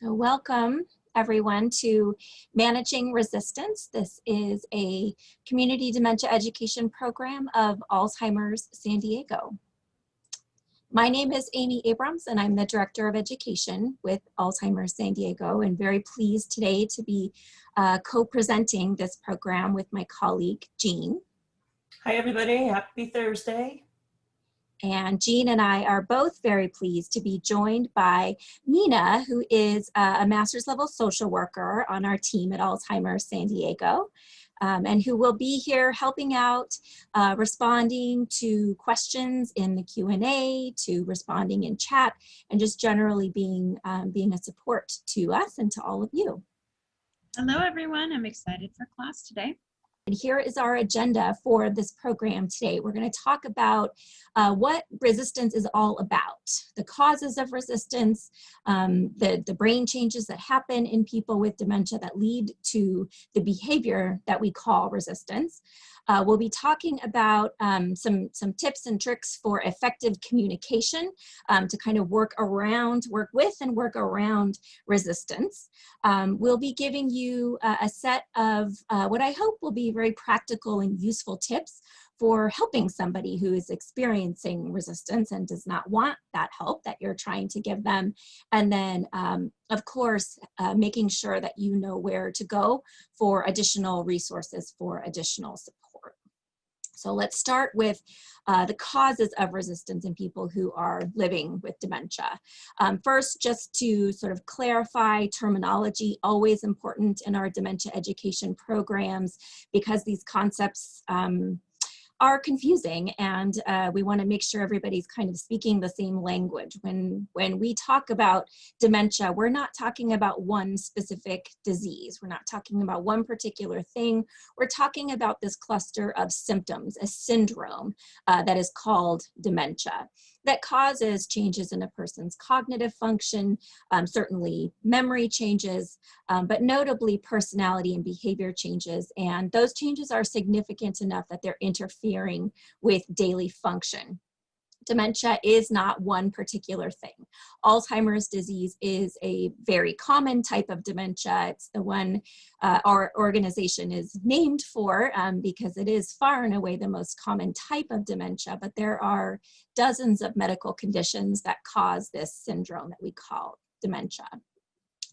So welcome everyone to Managing Resistance. This is a community dementia education program of Alzheimer's San Diego. My name is Amy Abrams and I'm the Director of Education with Alzheimer's San Diego, and very pleased today to be co-presenting this program with my colleague, Jean. Hi everybody, happy Thursday. And Jean and I are both very pleased to be joined by Mina, who is a master's level social worker on our team at Alzheimer's San Diego, and who will be here helping out, responding to questions in the Q&A, to responding in chat, and just generally being a support to us and to all of you. Hello everyone, I'm excited for class today. And here is our agenda for this program today. We're going to talk about what resistance is all about, the causes of resistance, the brain changes that happen in people with dementia that lead to the behavior that we call resistance. We'll be talking about some tips and tricks for effective communication to kind of work with and work around resistance. We'll be giving you a set of what I hope will be very practical and useful tips for helping somebody who is experiencing resistance and does not want that help that you're trying to give them. And then, of course, making sure that you know where to go for additional resources for additional support. So let's start with the causes of resistance in people who are living with dementia. First, just to sort of clarify terminology, always important in our dementia education programs, because these concepts are confusing, and we want to make sure everybody's kind of speaking the same language. When we talk about dementia, we're not talking about one specific disease. We're not talking about one particular thing. We're talking about this cluster of symptoms, a syndrome that is called dementia, that causes changes in a person's cognitive function, certainly memory changes, but notably personality and behavior changes. And those changes are significant enough that they're interfering with daily function. Dementia is not one particular thing. Alzheimer's disease is a very common type of dementia. It's the one our organization is named for because it is far and away the most common type of dementia, but there are dozens of medical conditions that cause this syndrome that we call dementia.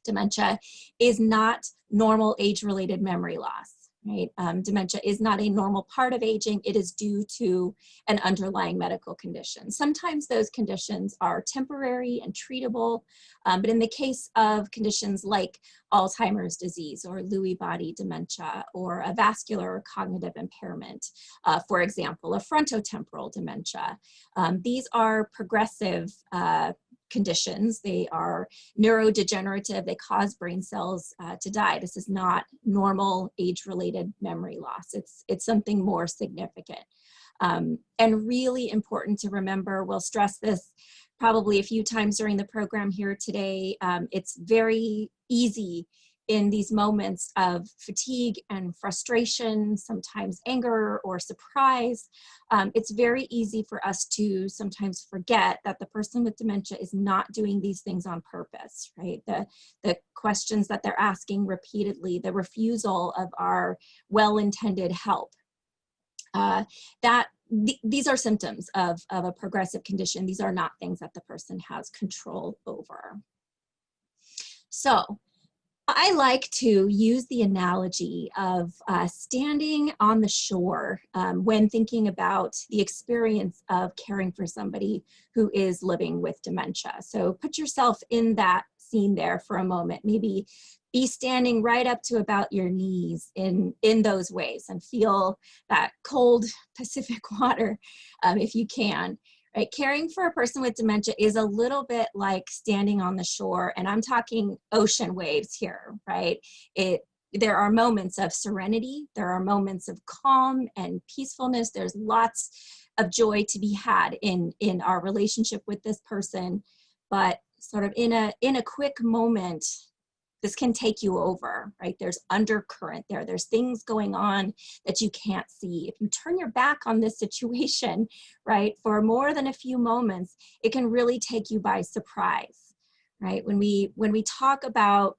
Dementia is not normal age-related memory loss. Right? Dementia is not a normal part of aging. It is due to an underlying medical condition. Sometimes those conditions are temporary and treatable, but in the case of conditions like Alzheimer's disease or Lewy body dementia or a vascular or cognitive impairment, for example, a frontotemporal dementia, these are progressive conditions. They are neurodegenerative. They cause brain cells to die. This is not normal age-related memory loss. It's something more significant. And really important to remember, we'll stress this probably a few times during the program here today. It's very easy in these moments of fatigue and frustration, sometimes anger or surprise, it's very easy for us to sometimes forget that the person with dementia is not doing these things on purpose, right? The questions that they're asking repeatedly, the refusal of our well-intended help, these are symptoms of a progressive condition. These are not things that the person has control over. So, I like to use the analogy of standing on the shore when thinking about the experience of caring for somebody who is living with dementia. So put yourself in that scene there for a moment. Maybe be standing right up to about your knees in those ways and feel that cold Pacific water if you can. Right? Caring for a person with dementia is a little bit like standing on the shore, and I'm talking ocean waves here, right? There are moments of serenity, there are moments of calm and peacefulness, there's lots of joy to be had in our relationship with this person, but sort of in a quick moment, this can take you over, right? There's undercurrent there. There's things going on that you can't see. If you turn your back on this situation, right, for more than a few moments, it can really take you by surprise, right? When we talk about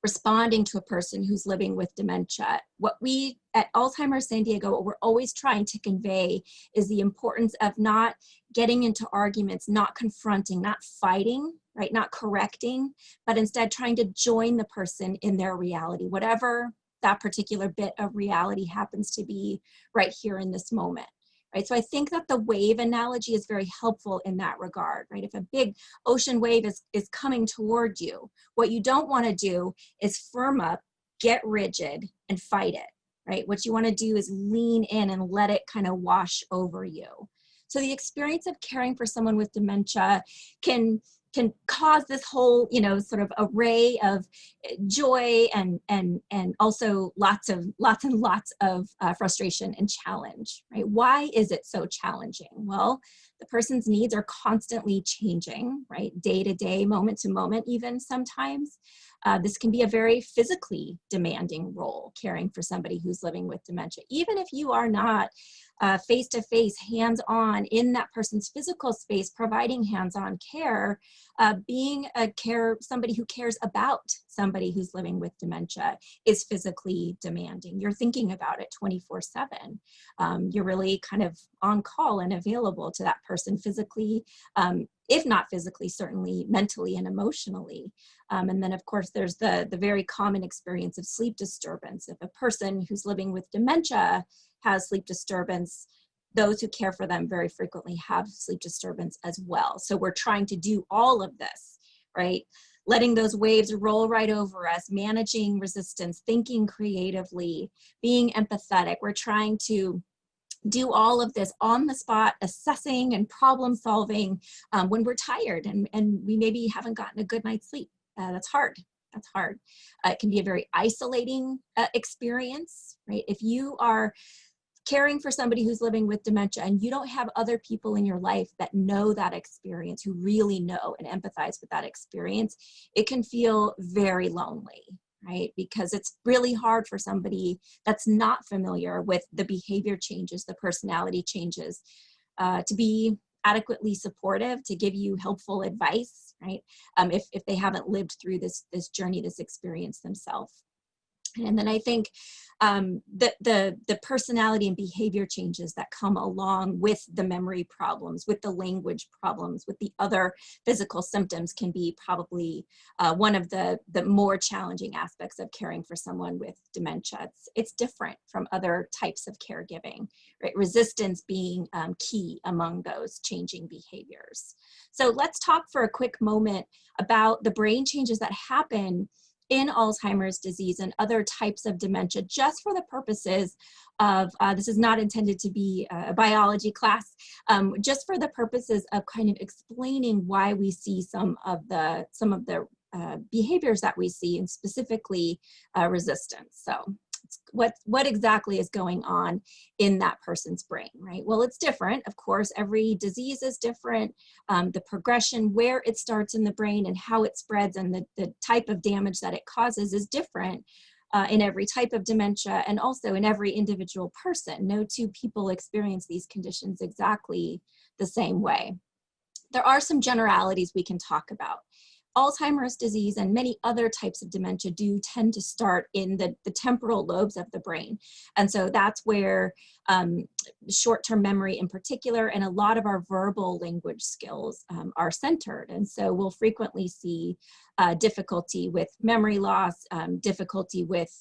responding to a person who's living with dementia, what we at Alzheimer's San Diego, what we're always trying to convey is the importance of not getting into arguments, not confronting, not fighting, right? Not correcting, but instead trying to join the person in their reality, whatever that particular bit of reality happens to be right here in this moment. Right, so I think that the wave analogy is very helpful in that regard, right? If a big ocean wave is coming toward you, what you don't want to do is firm up, get rigid, and fight it, right? What you want to do is lean in and let it kind of wash over you. So the experience of caring for someone with dementia can cause this whole, sort of array of joy and also lots and lots of frustration and challenge, right? Why is it so challenging? Well, the person's needs are constantly changing, right? Day to day, moment to moment, even sometimes. This can be a very physically demanding role, caring for somebody who's living with dementia. Even if you are not face-to-face, hands-on in that person's physical space, providing hands-on care, being somebody who cares about somebody who's living with dementia is physically demanding. You're thinking about it 24/7. You're really kind of on call and available to that person physically, if not physically, certainly mentally and emotionally. And then of course, there's the very common experience of sleep disturbance. If a person who's living with dementia has sleep disturbance, those who care for them very frequently have sleep disturbance as well. So we're trying to do all of this, right? Letting those waves roll right over us, managing resistance, thinking creatively, being empathetic. We're trying to do all of this on the spot, assessing and problem solving when we're tired and we maybe haven't gotten a good night's sleep. That's hard. That's hard. It can be a very isolating experience, right? If you are caring for somebody who's living with dementia and you don't have other people in your life that know that experience, who really know and empathize with that experience, it can feel very lonely, right? Because it's really hard for somebody that's not familiar with the behavior changes, the personality changes, to be adequately supportive, to give you helpful advice, right? If they haven't lived through this journey, this experience themselves. And then I think the personality and behavior changes that come along with the memory problems, with the language problems, with the other physical symptoms can be probably one of the more challenging aspects of caring for someone with dementia. It's different from other types of caregiving, right? Resistance being key among those changing behaviors. So let's talk for a quick moment about the brain changes that happen in Alzheimer's disease and other types of dementia, just for the purposes of, this is not intended to be a biology class, just for the purposes of kind of explaining why we see some of the behaviors that we see, and specifically resistance. So what exactly is going on in that person's brain, right? Well, it's different. Of course, every disease is different. The progression, where it starts in the brain and how it spreads and the type of damage that it causes is different in every type of dementia and also in every individual person. No two people experience these conditions exactly the same way. There are some generalities we can talk about. Alzheimer's disease and many other types of dementia do tend to start in the temporal lobes of the brain. And so that's where short-term memory in particular and a lot of our verbal language skills are centered. And so we'll frequently see difficulty with memory loss, difficulty with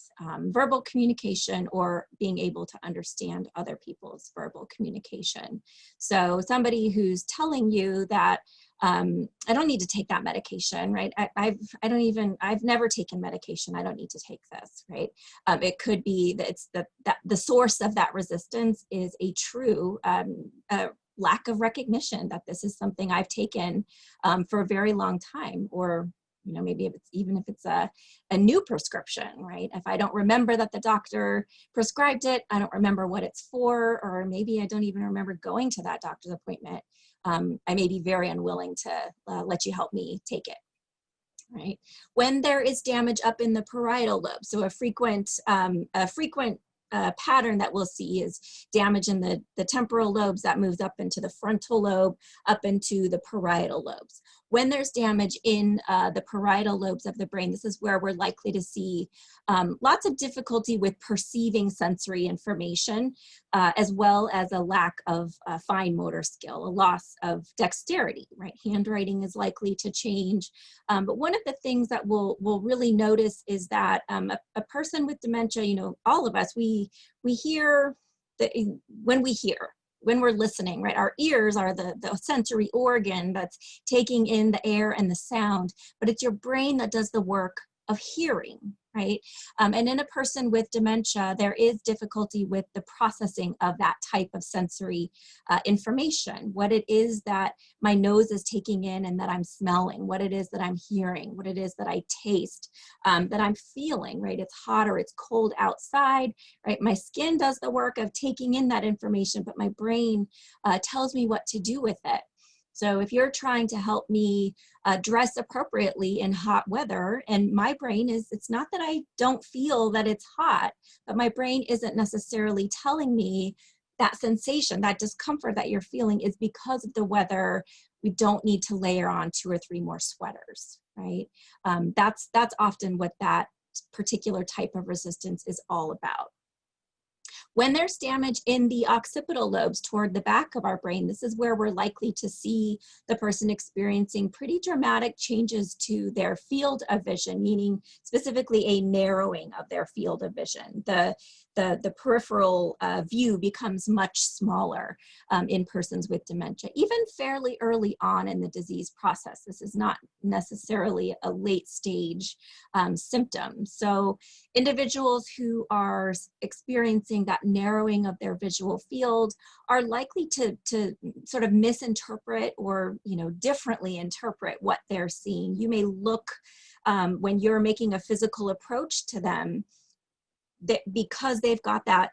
verbal communication, or being able to understand other people's verbal communication. So somebody who's telling you that I don't need to take that medication, right? I've never taken medication. I don't need to take this, right? It could be that it's the source of that resistance is a true lack of recognition that this is something I've taken for a very long time, or maybe if it's a new prescription, right? If I don't remember that the doctor prescribed it, I don't remember what it's for, or maybe I don't even remember going to that doctor's appointment. I may be very unwilling to let you help me take it, right? When there is damage up in the parietal lobe, so a frequent pattern that we'll see is damage in the temporal lobes that moves up into the frontal lobe, up into the parietal lobes. When there's damage in the parietal lobes of the brain, this is where we're likely to see lots of difficulty with perceiving sensory information, as well as a lack of fine motor skill, a loss of dexterity, right? Handwriting is likely to change. But one of the things that we'll really notice is that a person with dementia, you know, all of us, we hear, when we're listening, right? Our ears are the sensory organ that's taking in the air and the sound, but it's your brain that does the work of hearing, right? And in a person with dementia, there is difficulty with the processing of that type of sensory information, what it is that my nose is taking in and that I'm smelling, what it is that I'm hearing, what it is that I taste, that I'm feeling, right? It's hot or it's cold outside, right? My skin does the work of taking in that information, but my brain tells me what to do with it. So if you're trying to help me dress appropriately in hot weather, and my brain is, it's not that I don't feel that it's hot, but my brain isn't necessarily telling me that sensation, that discomfort that you're feeling is because of the weather. We don't need to layer on 2 or 3 more sweaters, right? That's often what that particular type of resistance is all about. When there's damage in the occipital lobes toward the back of our brain, this is where we're likely to see the person experiencing pretty dramatic changes to their field of vision, meaning specifically a narrowing of their field of vision. The peripheral view becomes much smaller in persons with dementia, even fairly early on in the disease process. This is not necessarily a late stage symptom. So individuals who are experiencing that narrowing of their visual field are likely to sort of misinterpret or, you know, differently interpret what they're seeing. You may look, when you're making a physical approach to them, that because they've got that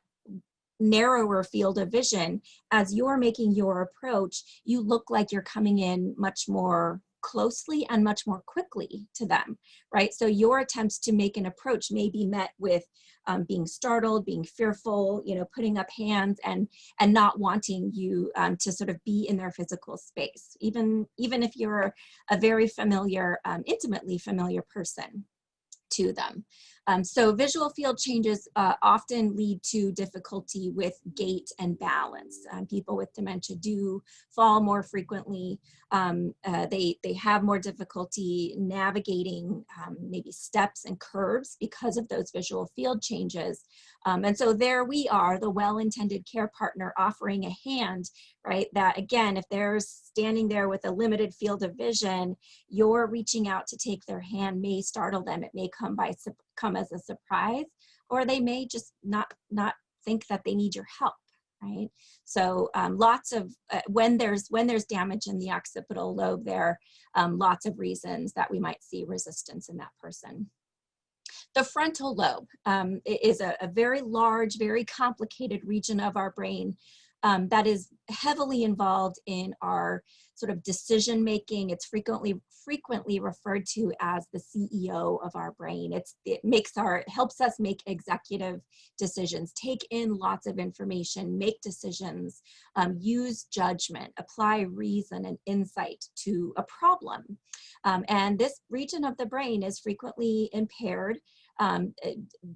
narrower field of vision, as you're making your approach, you look like you're coming in much more closely and much more quickly to them, right? So your attempts to make an approach may be met with being startled, being fearful, you know, putting up hands and not wanting you to sort of be in their physical space, even if you're a very familiar, intimately familiar person to them. So visual field changes often lead to difficulty with gait and balance. People with dementia do fall more frequently. They have more difficulty navigating maybe steps and curves because of those visual field changes. And so there we are, the well-intended care partner offering a hand, right? That again, if they're standing there with a limited field of vision, you're reaching out to take their hand may startle them. It may come as a surprise, or they may just not think that they need your help, right? So lots of, when there's damage in the occipital lobe, there are lots of reasons that we might see resistance in that person. The frontal lobe is a very large, very complicated region of our brain that is heavily involved in our sort of decision making. It's frequently referred to as the CEO of our brain. It helps us make executive decisions, take in lots of information, make decisions, use judgment, apply reason and insight to a problem. And this region of the brain is frequently impaired.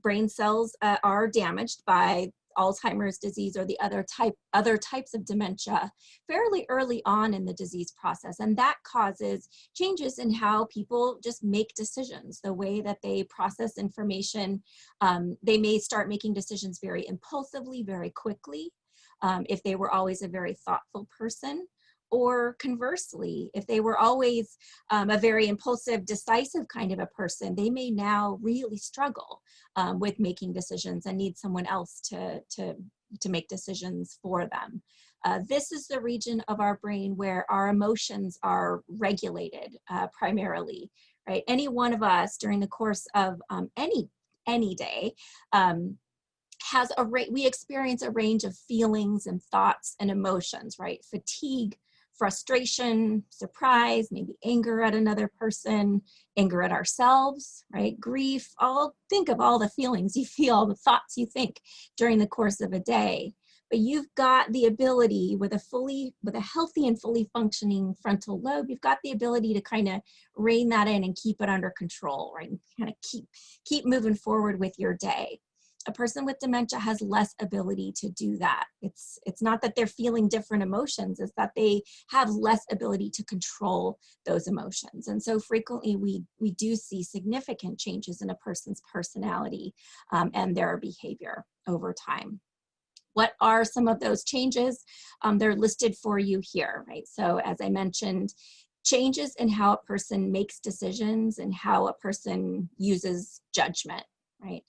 Brain cells are damaged by Alzheimer's disease or the other types of dementia fairly early on in the disease process. And that causes changes in how people just make decisions, the way that they process information. They may start making decisions very impulsively, very quickly, if they were always a very thoughtful person. Or conversely, if they were always a very impulsive, decisive kind of a person, they may now really struggle with making decisions and need someone else to make decisions for them. This is the region of our brain where our emotions are regulated primarily, right? Any one of us during the course of any day we experience a range of feelings and thoughts and emotions, right? Fatigue, frustration, surprise, maybe anger at another person, anger at ourselves, right? Grief, think of all the feelings you feel, the thoughts you think during the course of a day. but you've got the ability with a healthy and fully functioning frontal lobe, you've got the ability to kind of rein that in and keep it under control, right? And kind of keep moving forward with your day. A person with dementia has less ability to do that. It's not that they're feeling different emotions, it's that they have less ability to control those emotions. And so frequently we do see significant changes in a person's personality and their behavior over time. What are some of those changes? They're listed for you here, right? So as I mentioned, changes in how a person makes decisions and how a person uses judgment, right?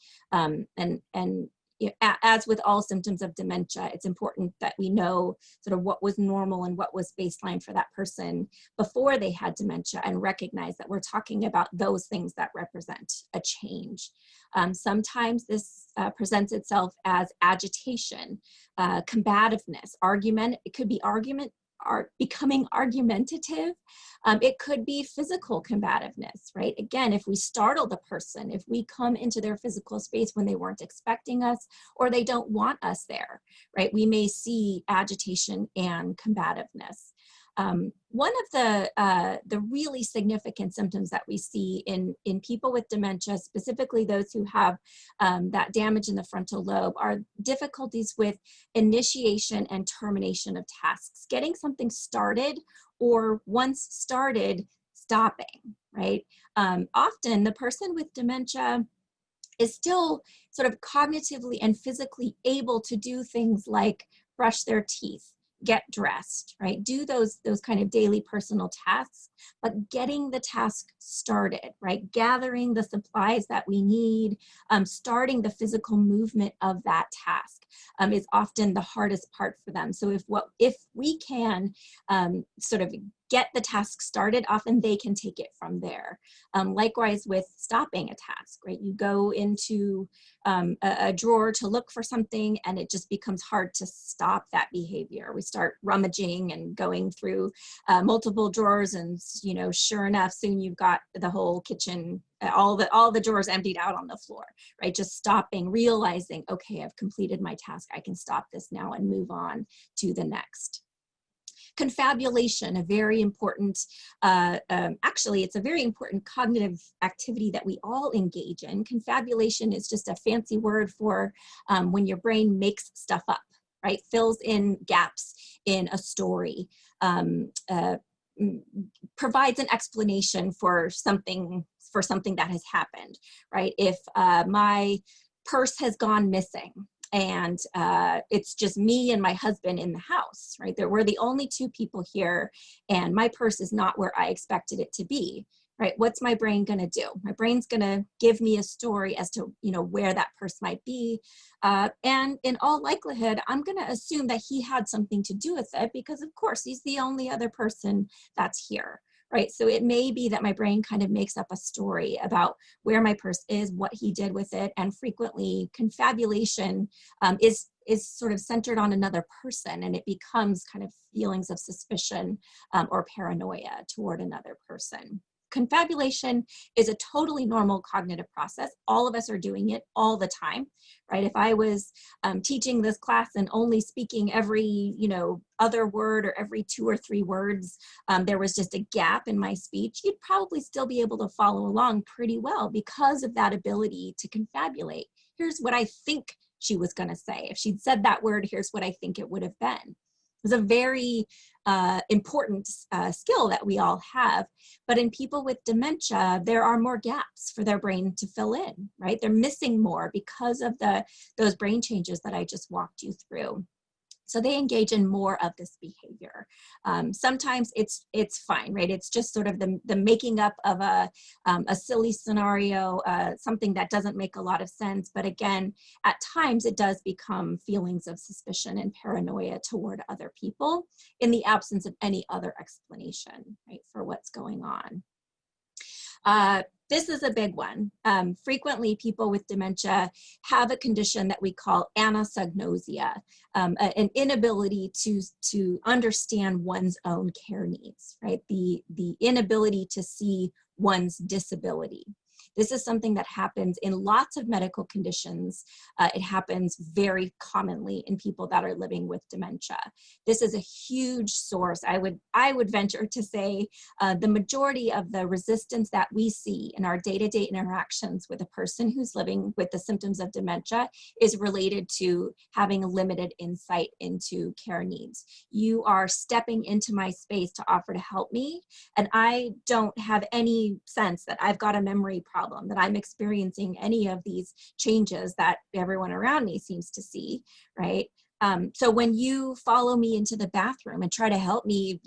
As with all symptoms of dementia, it's important that we know sort of what was normal and what was baseline for that person before they had dementia, and recognize that we're talking about those things that represent a change. Sometimes this presents itself as agitation, combativeness, argument. It could be becoming argumentative. It could be physical combativeness, right? Again, if we startle the person, if we come into their physical space when they weren't expecting us or they don't want us there, right? We may see agitation and combativeness. One of the really significant symptoms that we see in people with dementia, specifically those who have that damage in the frontal lobe, are difficulties with initiation and termination of tasks, getting something started, or once started, stopping, right? Often the person with dementia is still sort of cognitively and physically able to do things like brush their teeth, get dressed, right? Do those kind of daily personal tasks, but getting the task started, right? Gathering the supplies that we need, starting the physical movement of that task is often the hardest part for them. So if we can sort of get the task started, often they can take it from there. Likewise with stopping a task, right? You go into a drawer to look for something and it just becomes hard to stop that behavior. We start rummaging and going through multiple drawers, and sure enough, soon you've got the whole kitchen, all the drawers emptied out on the floor, right? Just stopping, realizing, okay, I've completed my task. I can stop this now and move on to the next. Confabulation, a very important, actually, it's a very important cognitive activity that we all engage in. Confabulation is just a fancy word for when your brain makes stuff up, right? Fills in gaps in a story, provides an explanation for something that has happened, right? If my purse has gone missing, and it's just me and my husband in the house, right? We're the only two people here, and my purse is not where I expected it to be, right? What's my brain gonna do? My brain's gonna give me a story as to where that purse might be, and in all likelihood, I'm gonna assume that he had something to do with it, because of course he's the only other person that's here. Right, so it may be that my brain kind of makes up a story about where my purse is, what he did with it, and frequently confabulation is sort of centered on another person, and it becomes kind of feelings of suspicion or paranoia toward another person. Confabulation is a totally normal cognitive process. All of us are doing it all the time, right? If I was teaching this class and only speaking every, other word or every 2 or 3 words, there was just a gap in my speech, you'd probably still be able to follow along pretty well because of that ability to confabulate. Here's what I think she was going to say. If she'd said that word, here's what I think it would have been. It's a very important skill that we all have, but in people with dementia, there are more gaps for their brain to fill in, right? They're missing more because of those brain changes that I just walked you through. So they engage in more of this behavior. Sometimes it's fine, right? It's just sort of the making up of a silly scenario, something that doesn't make a lot of sense. But again, at times it does become feelings of suspicion and paranoia toward other people in the absence of any other explanation, right, for what's going on. This is a big one. Frequently, people with dementia have a condition that we call anosognosia, an inability to understand one's own care needs, right? The inability to see one's disability. This is something that happens in lots of medical conditions. It happens very commonly in people that are living with dementia. This is a huge source. I would venture to say the majority of the resistance that we see in our day-to-day interactions with a person who's living with the symptoms of dementia is related to having limited insight into care needs. You are stepping into my space to offer to help me, and I don't have any sense that I've got a memory problem, that I'm experiencing any of these changes that everyone around me seems to see, right? So when you follow me into the bathroom and try to help me,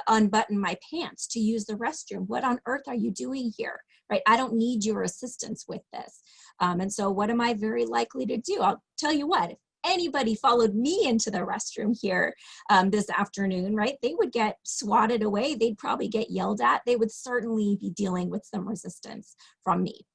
unbutton my pants to use the restroom, what on earth are you doing here, right? I don't need your assistance with this. And so what am I very likely to do? I'll tell you what, if anybody followed me into the restroom here this afternoon, right, they would get swatted away. They'd probably get yelled at. They would certainly be dealing with some resistance from me.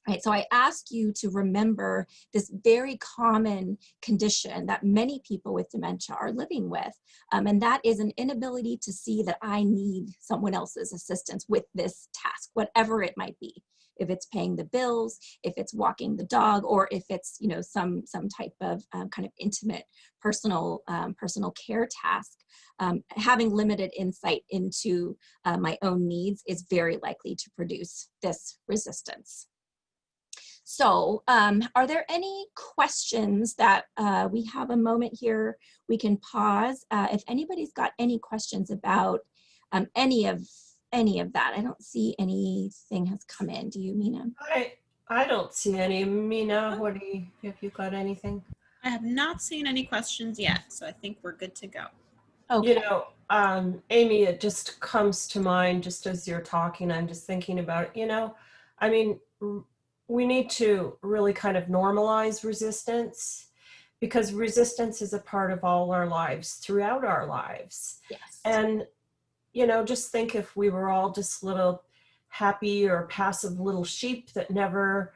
Right, so I ask you to remember this very common condition that many people with dementia are living with, and that is an inability to see that I need someone else's assistance with this task, whatever it might be. If it's paying the bills, if it's walking the dog, or if it's some type of kind of intimate personal care task. Having limited insight into my own needs is very likely to produce this resistance. So are there any questions that we have a moment here? We can pause. If anybody's got any questions about any of that. I don't see anything has come in. Do you, Mina? I don't see any. Mina, have you got anything? I have not seen any questions yet, so I think we're good to go. Okay. Amy, it just comes to mind just as you're talking. I'm just thinking about it. We need to really kind of normalize resistance, because resistance is a part of all our lives, throughout our lives. Yes. And, just think if we were all just little happy or passive little sheep that never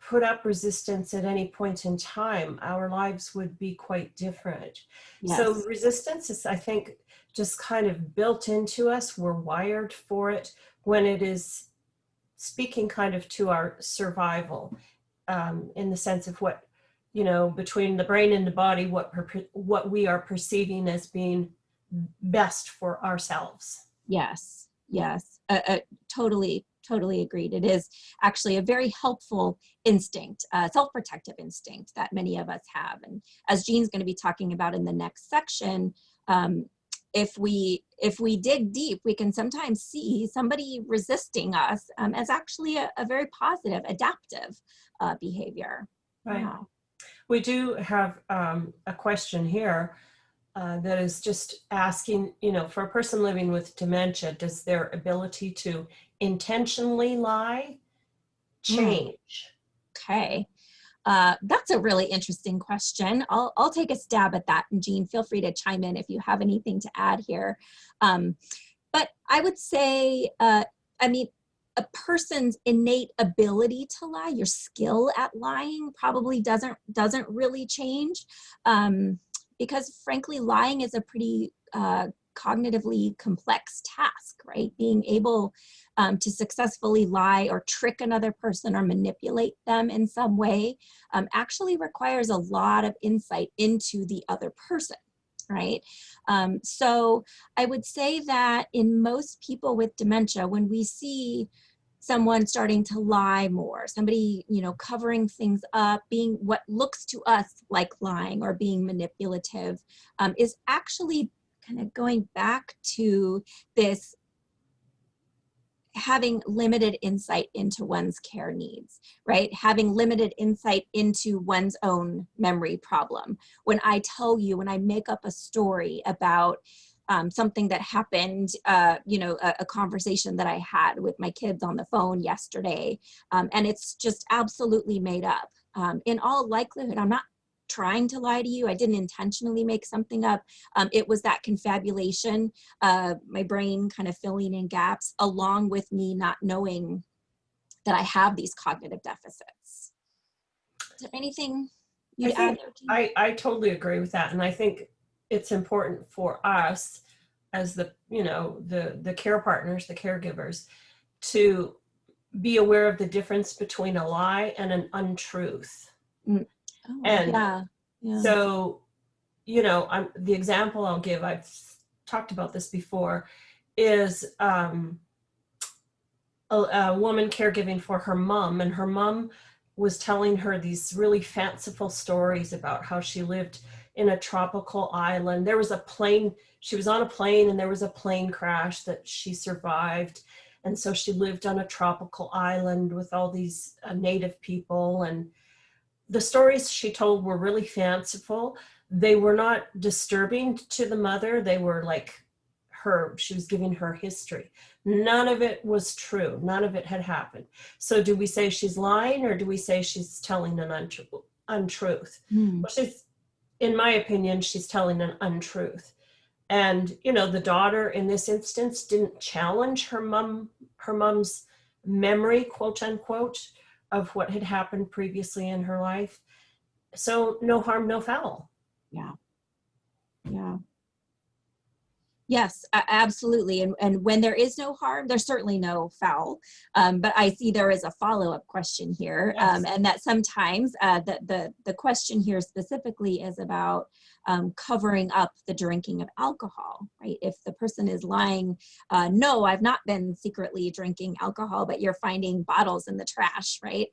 put up resistance at any point in time, our lives would be quite different. Yes. So resistance is, I think, just kind of built into us. We're wired for it when it is speaking kind of to our survival, in the sense of what, between the brain and the body, what we are perceiving as being best for ourselves. Yes. Totally agreed. It is actually a very helpful instinct, self-protective instinct that many of us have. And as Jean's going to be talking about in the next section, if we dig deep, we can sometimes see somebody resisting us as actually a very positive, adaptive behavior. Right. Wow. We do have a question here that is just asking, for a person living with dementia, does their ability to intentionally lie change? Okay. That's a really interesting question. I'll take a stab at that, and Jean, feel free to chime in if you have anything to add here. But I would say, a person's innate ability to lie, your skill at lying, probably doesn't really change, because frankly, lying is a pretty cognitively complex task, right? Being able to successfully lie or trick another person or manipulate them in some way actually requires a lot of insight into the other person, right? So I would say that in most people with dementia, when we see someone starting to lie more, somebody, covering things up, being what looks to us like lying or being manipulative, is actually kind of going back to this having limited insight into one's care needs, right? Having limited insight into one's own memory problem. When I make up a story about something that happened, a conversation that I had with my kids on the phone yesterday, and it's just absolutely made up. In all likelihood, I'm not trying to lie to you. I didn't intentionally make something up. It was that confabulation, my brain kind of filling in gaps, along with me not knowing that I have these cognitive deficits. Is there anything you'd add there, Jean? I totally agree with that. And I think it's important for us as the care partners, the caregivers, to be aware of the difference between a lie and an untruth. Oh, And yeah. so, you know, the example I'll give, I've talked about this before, is a woman caregiving for her mom, and her mom was telling her these really fanciful stories about how she lived in a tropical island. There was a plane, she was on a plane, and there was a plane crash that she survived. And so she lived on a tropical island with all these native people. And the stories she told were really fanciful. They were not disturbing to the mother. They were like she was giving her history. None of it was true. None of it had happened. So do we say she's lying, or do we say she's telling an untruth? Well, in my opinion, she's telling an untruth. And, you know, the daughter in this instance didn't challenge her mom's memory, quote unquote, of what had happened previously in her life. So no harm, no foul. Yeah. Yes, absolutely. And when there is no harm, there's certainly no foul. But I see there is a follow-up question here. Yes. And that sometimes the question here specifically is about covering up the drinking of alcohol, right? If the person is lying, no, I've not been secretly drinking alcohol, but you're finding bottles in the trash, right?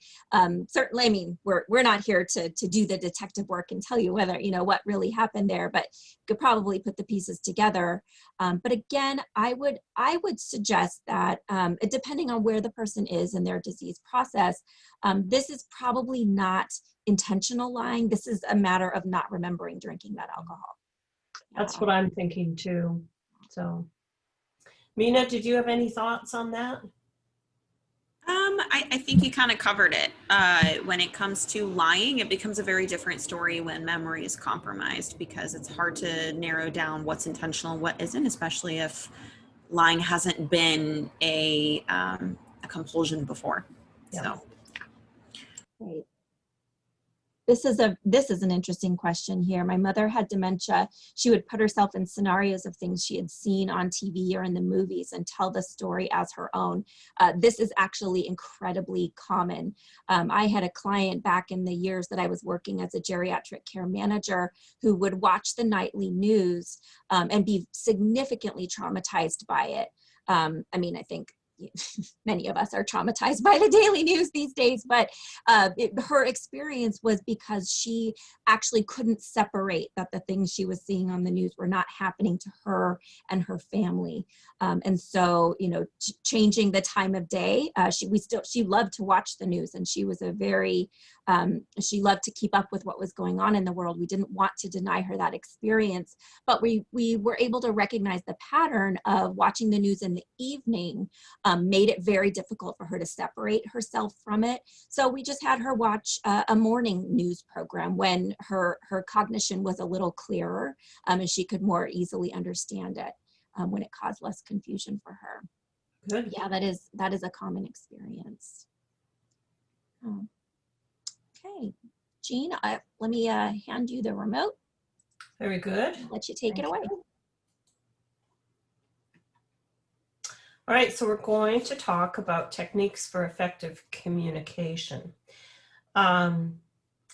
Certainly, I mean, we're not here to do the detective work and tell you whether, you know, what really happened there, but you could probably put the pieces together. But again, I would suggest that depending on where the person is in their disease process, this is probably not intentional lying. This is a matter of not remembering drinking that alcohol. That's what I'm thinking too. So, Mina, did you have any thoughts on that? I think you kind of covered it. When it comes to lying, it becomes a very different story when memory is compromised, because it's hard to narrow down what's intentional and what isn't, especially if lying hasn't been a compulsion before. Yeah. So, Right. This is an interesting question here. My mother had dementia. She would put herself in scenarios of things she had seen on TV or in the movies and tell the story as her own. This is actually incredibly common. I had a client back in the years that I was working as a geriatric care manager who would watch the nightly news and be significantly traumatized by it. I mean, I think many of us are traumatized by the daily news these days, but her experience was because she actually couldn't separate that the things she was seeing on the news were not happening to her and her family. And so, you know, changing the time of day, she loved to watch the news, and she was she loved to keep up with what was going on in the world. We didn't want to deny her that experience, but we were able to recognize the pattern of watching the news in the evening made it very difficult for her to separate herself from it. So we just had her watch a morning news program when her cognition was a little clearer and she could more easily understand it when it caused less confusion for her. Good. Yeah, that is a common experience. Okay, Jean, let me hand you the remote. Very good. Let you take it away. All right, so we're going to talk about techniques for effective communication.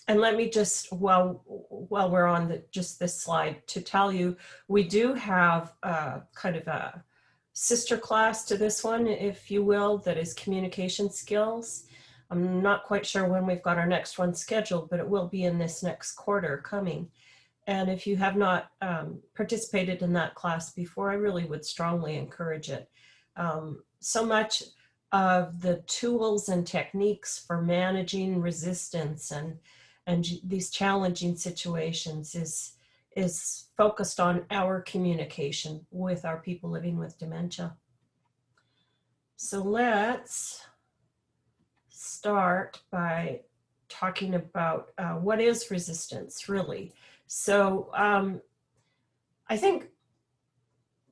And let me just, while we're on just this slide, to tell you, we do have kind of a sister class to this one, if you will, that is communication skills. I'm not quite sure when we've got our next one scheduled, but it will be in this next quarter coming. And if you have not participated in that class before, I really would strongly encourage it. So much of the tools and techniques for managing resistance and these challenging situations is focused on our communication with our people living with dementia. So let's start by talking about what is resistance, really. So I think,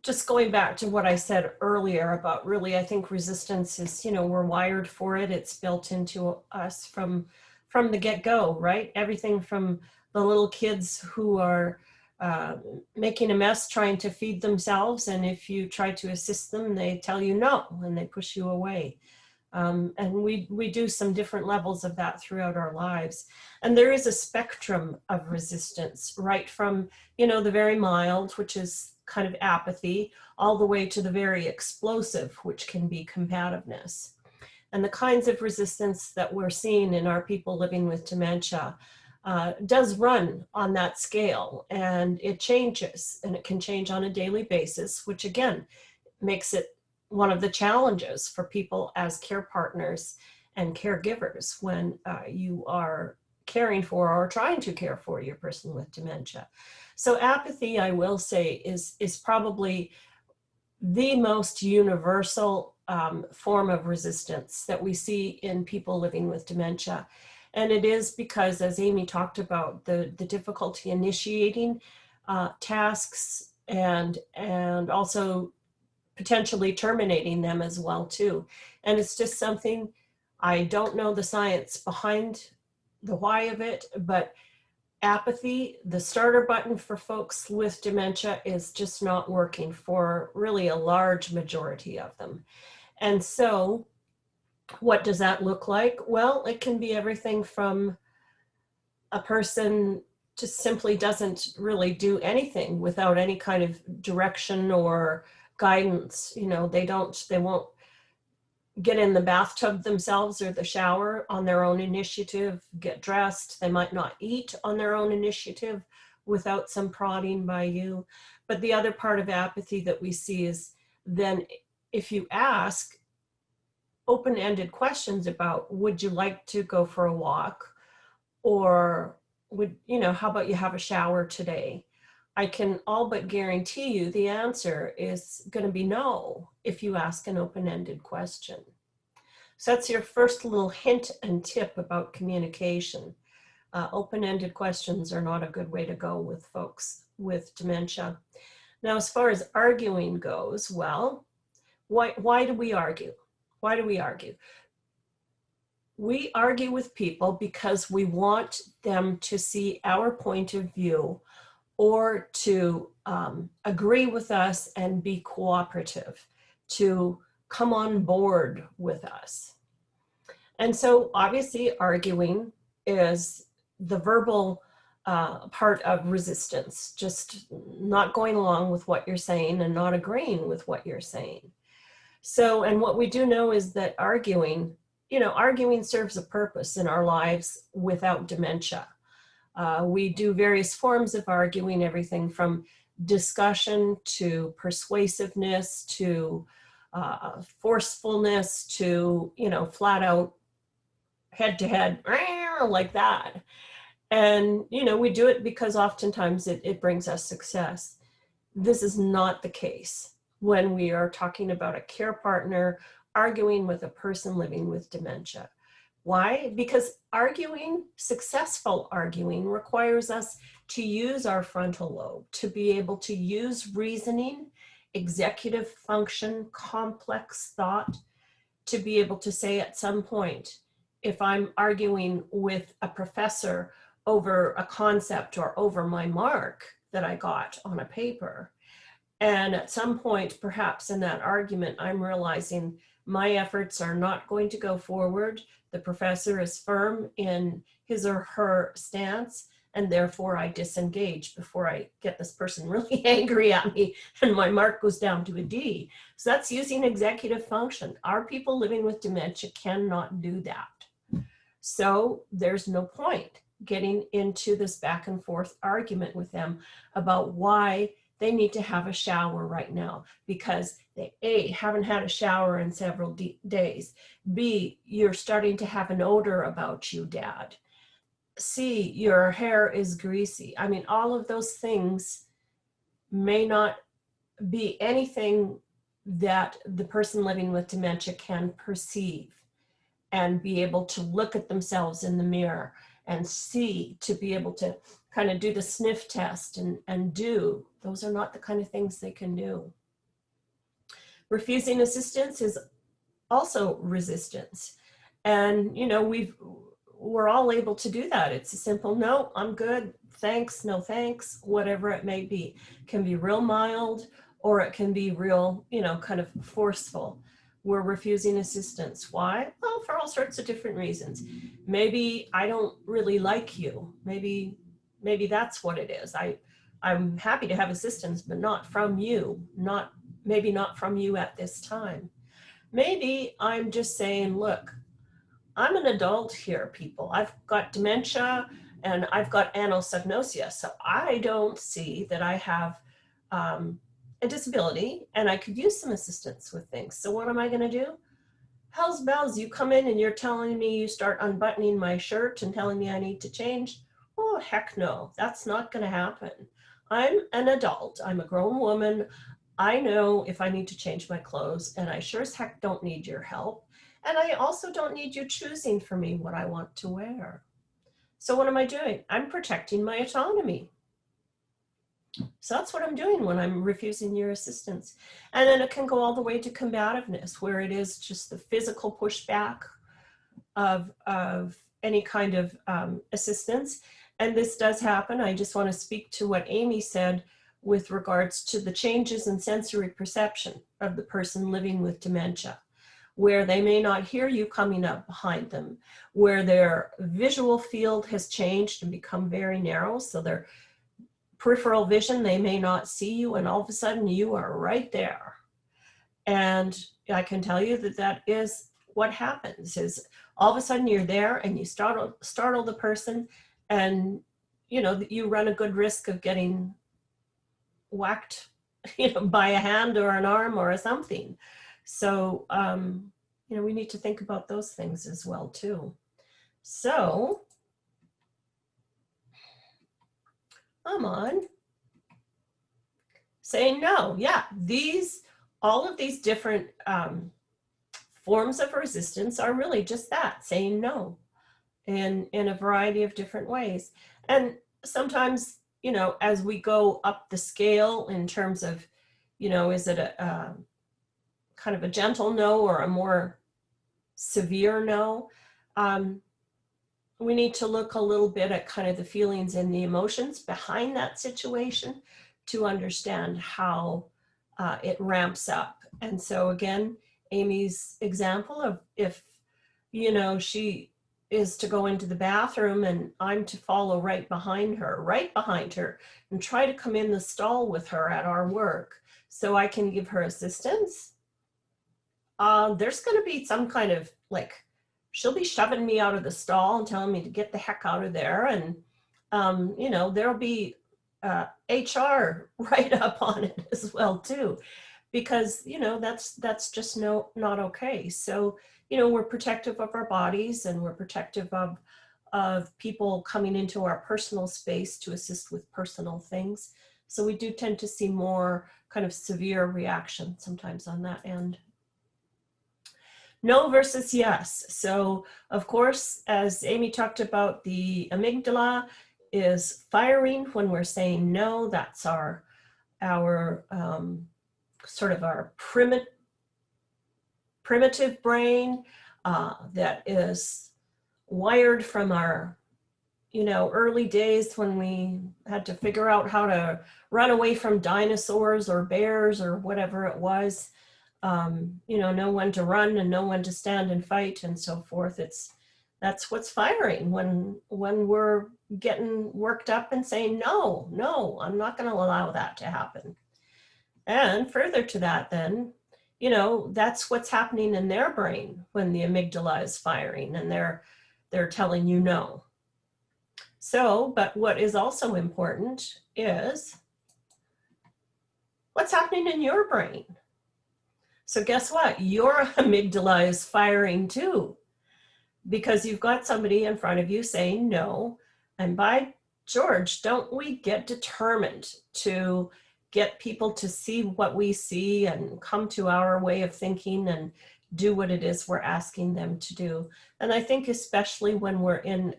just going back to what I said earlier about really, I think resistance is, you know, we're wired for it. It's built into us from the get-go, right? Everything from the little kids who are making a mess trying to feed themselves, and if you try to assist them, they tell you no, and they push you away. And we do some different levels of that throughout our lives. And there is a spectrum of resistance, right from, the very mild, which is kind of apathy, all the way to the very explosive, which can be combativeness. And the kinds of resistance that we're seeing in our people living with dementia does run on that scale, and it changes, and it can change on a daily basis, which again makes it one of the challenges for people as care partners and caregivers when you are caring for or trying to care for your person with dementia. So apathy, I will say, is probably the most universal form of resistance that we see in people living with dementia. And it is because, as Amy talked about, the difficulty initiating tasks and also potentially terminating them as well too. And it's just something, I don't know the science behind the why of it, but apathy, the starter button for folks with dementia, is just not working for really a large majority of them. And so what does that look like? Well, it can be everything from a person just simply doesn't really do anything without any kind of direction or guidance. They won't get in the bathtub themselves or the shower on their own initiative, get dressed. They might not eat on their own initiative without some prodding by you. But the other part of apathy that we see is then if you ask open-ended questions about, would you like to go for a walk? Or how about you have a shower today? I can all but guarantee you the answer is going to be no if you ask an open-ended question. So that's your first little hint and tip about communication. Open-ended questions are not a good way to go with folks with dementia. Now, as far as arguing goes, well, why do we argue? Why do we argue? We argue with people because we want them to see our point of view or to agree with us and be cooperative, to come on board with us. And so obviously arguing is the verbal part of resistance, just not going along with what you're saying and not agreeing with what you're saying. So, and what we do know is that arguing serves a purpose in our lives without dementia. We do various forms of arguing, everything from discussion to persuasiveness to forcefulness to, flat out head-to-head like that. And, we do it because oftentimes it brings us success. This is not the case when we are talking about a care partner arguing with a person living with dementia. Why? Because successful arguing requires us to use our frontal lobe, to be able to use reasoning, executive function, complex thought, to be able to say at some point, if I'm arguing with a professor over a concept or over my mark that I got on a paper, and at some point, perhaps in that argument, I'm realizing my efforts are not going to go forward. The professor is firm in his or her stance, and therefore I disengage before I get this person really angry at me and my mark goes down to a D. So that's using executive function. Our people living with dementia cannot do that. So there's no point getting into this back and forth argument with them about why they need to have a shower right now, because they A, haven't had a shower in several days. B, you're starting to have an odor about you, Dad. C, your hair is greasy. I mean, all of those things may not be anything that the person living with dementia can perceive and be able to look at themselves in the mirror and see, to be able to kind of do the sniff test and do. Those are not the kind of things they can do. Refusing assistance is also resistance. And, we're all able to do that. It's a simple, no, I'm good, thanks, no thanks, whatever it may be. It can be real mild or it can be real, kind of forceful. we're refusing assistance. Why? Well, for all sorts of different reasons. Maybe I don't really like you. Maybe that's what it is. I'm happy to have assistance, but not from you. Maybe not from you at this time. Maybe I'm just saying, look, I'm an adult here, people. I've got dementia and I've got anosognosia. So I don't see that I have a disability and I could use some assistance with things. So what am I going to do? Hell's bells, you come in and you're telling me you start unbuttoning my shirt and telling me I need to change. Oh, heck no, that's not going to happen. I'm an adult. I'm a grown woman. I know if I need to change my clothes, and I sure as heck don't need your help. And I also don't need you choosing for me what I want to wear. So what am I doing? I'm protecting my autonomy. So that's what I'm doing when I'm refusing your assistance. And then it can go all the way to combativeness, where it is just the physical pushback of any kind of assistance. And this does happen. I just want to speak to what Amy said with regards to the changes in sensory perception of the person living with dementia, where they may not hear you coming up behind them, where their visual field has changed and become very narrow. So their peripheral vision, they may not see you, and all of a sudden you are right there. And I can tell you that that is what happens, is all of a sudden you're there and you startle the person, and you run a good risk of getting whacked by a hand or an arm or something. So we need to think about those things as well too. So I'm on saying no. Yeah, all of these different forms of resistance are really just that, saying no in a variety of different ways. And sometimes, as we go up the scale in terms of, is it a kind of a gentle no or a more severe no? We need to look a little bit at kind of the feelings and the emotions behind that situation to understand how it ramps up. And so again, Amy's example of if, she is to go into the bathroom and I'm to follow right behind her, and try to come in the stall with her at our work so I can give her assistance. There's going to be some kind of she'll be shoving me out of the stall and telling me to get the heck out of there. And, there'll be HR right up on it as well too, because, that's just not okay. So, we're protective of our bodies, and we're protective of people coming into our personal space to assist with personal things. So we do tend to see more kind of severe reaction sometimes on that end. No versus yes. So of course, as Amy talked about, the amygdala is firing when we're saying no. That's our sort of our primitive brain that is wired from our early days when we had to figure out how to run away from dinosaurs or bears or whatever it was. Know when to run and know when to stand and fight and so forth. That's what's firing when we're getting worked up and saying, no, I'm not going to allow that to happen. And further to that, then, that's what's happening in their brain when the amygdala is firing and they're telling you no. So, but what is also important is what's happening in your brain. So guess what? Your amygdala is firing too, because you've got somebody in front of you saying no. And by George, don't we get determined to get people to see what we see and come to our way of thinking and do what it is we're asking them to do. And I think especially when we're in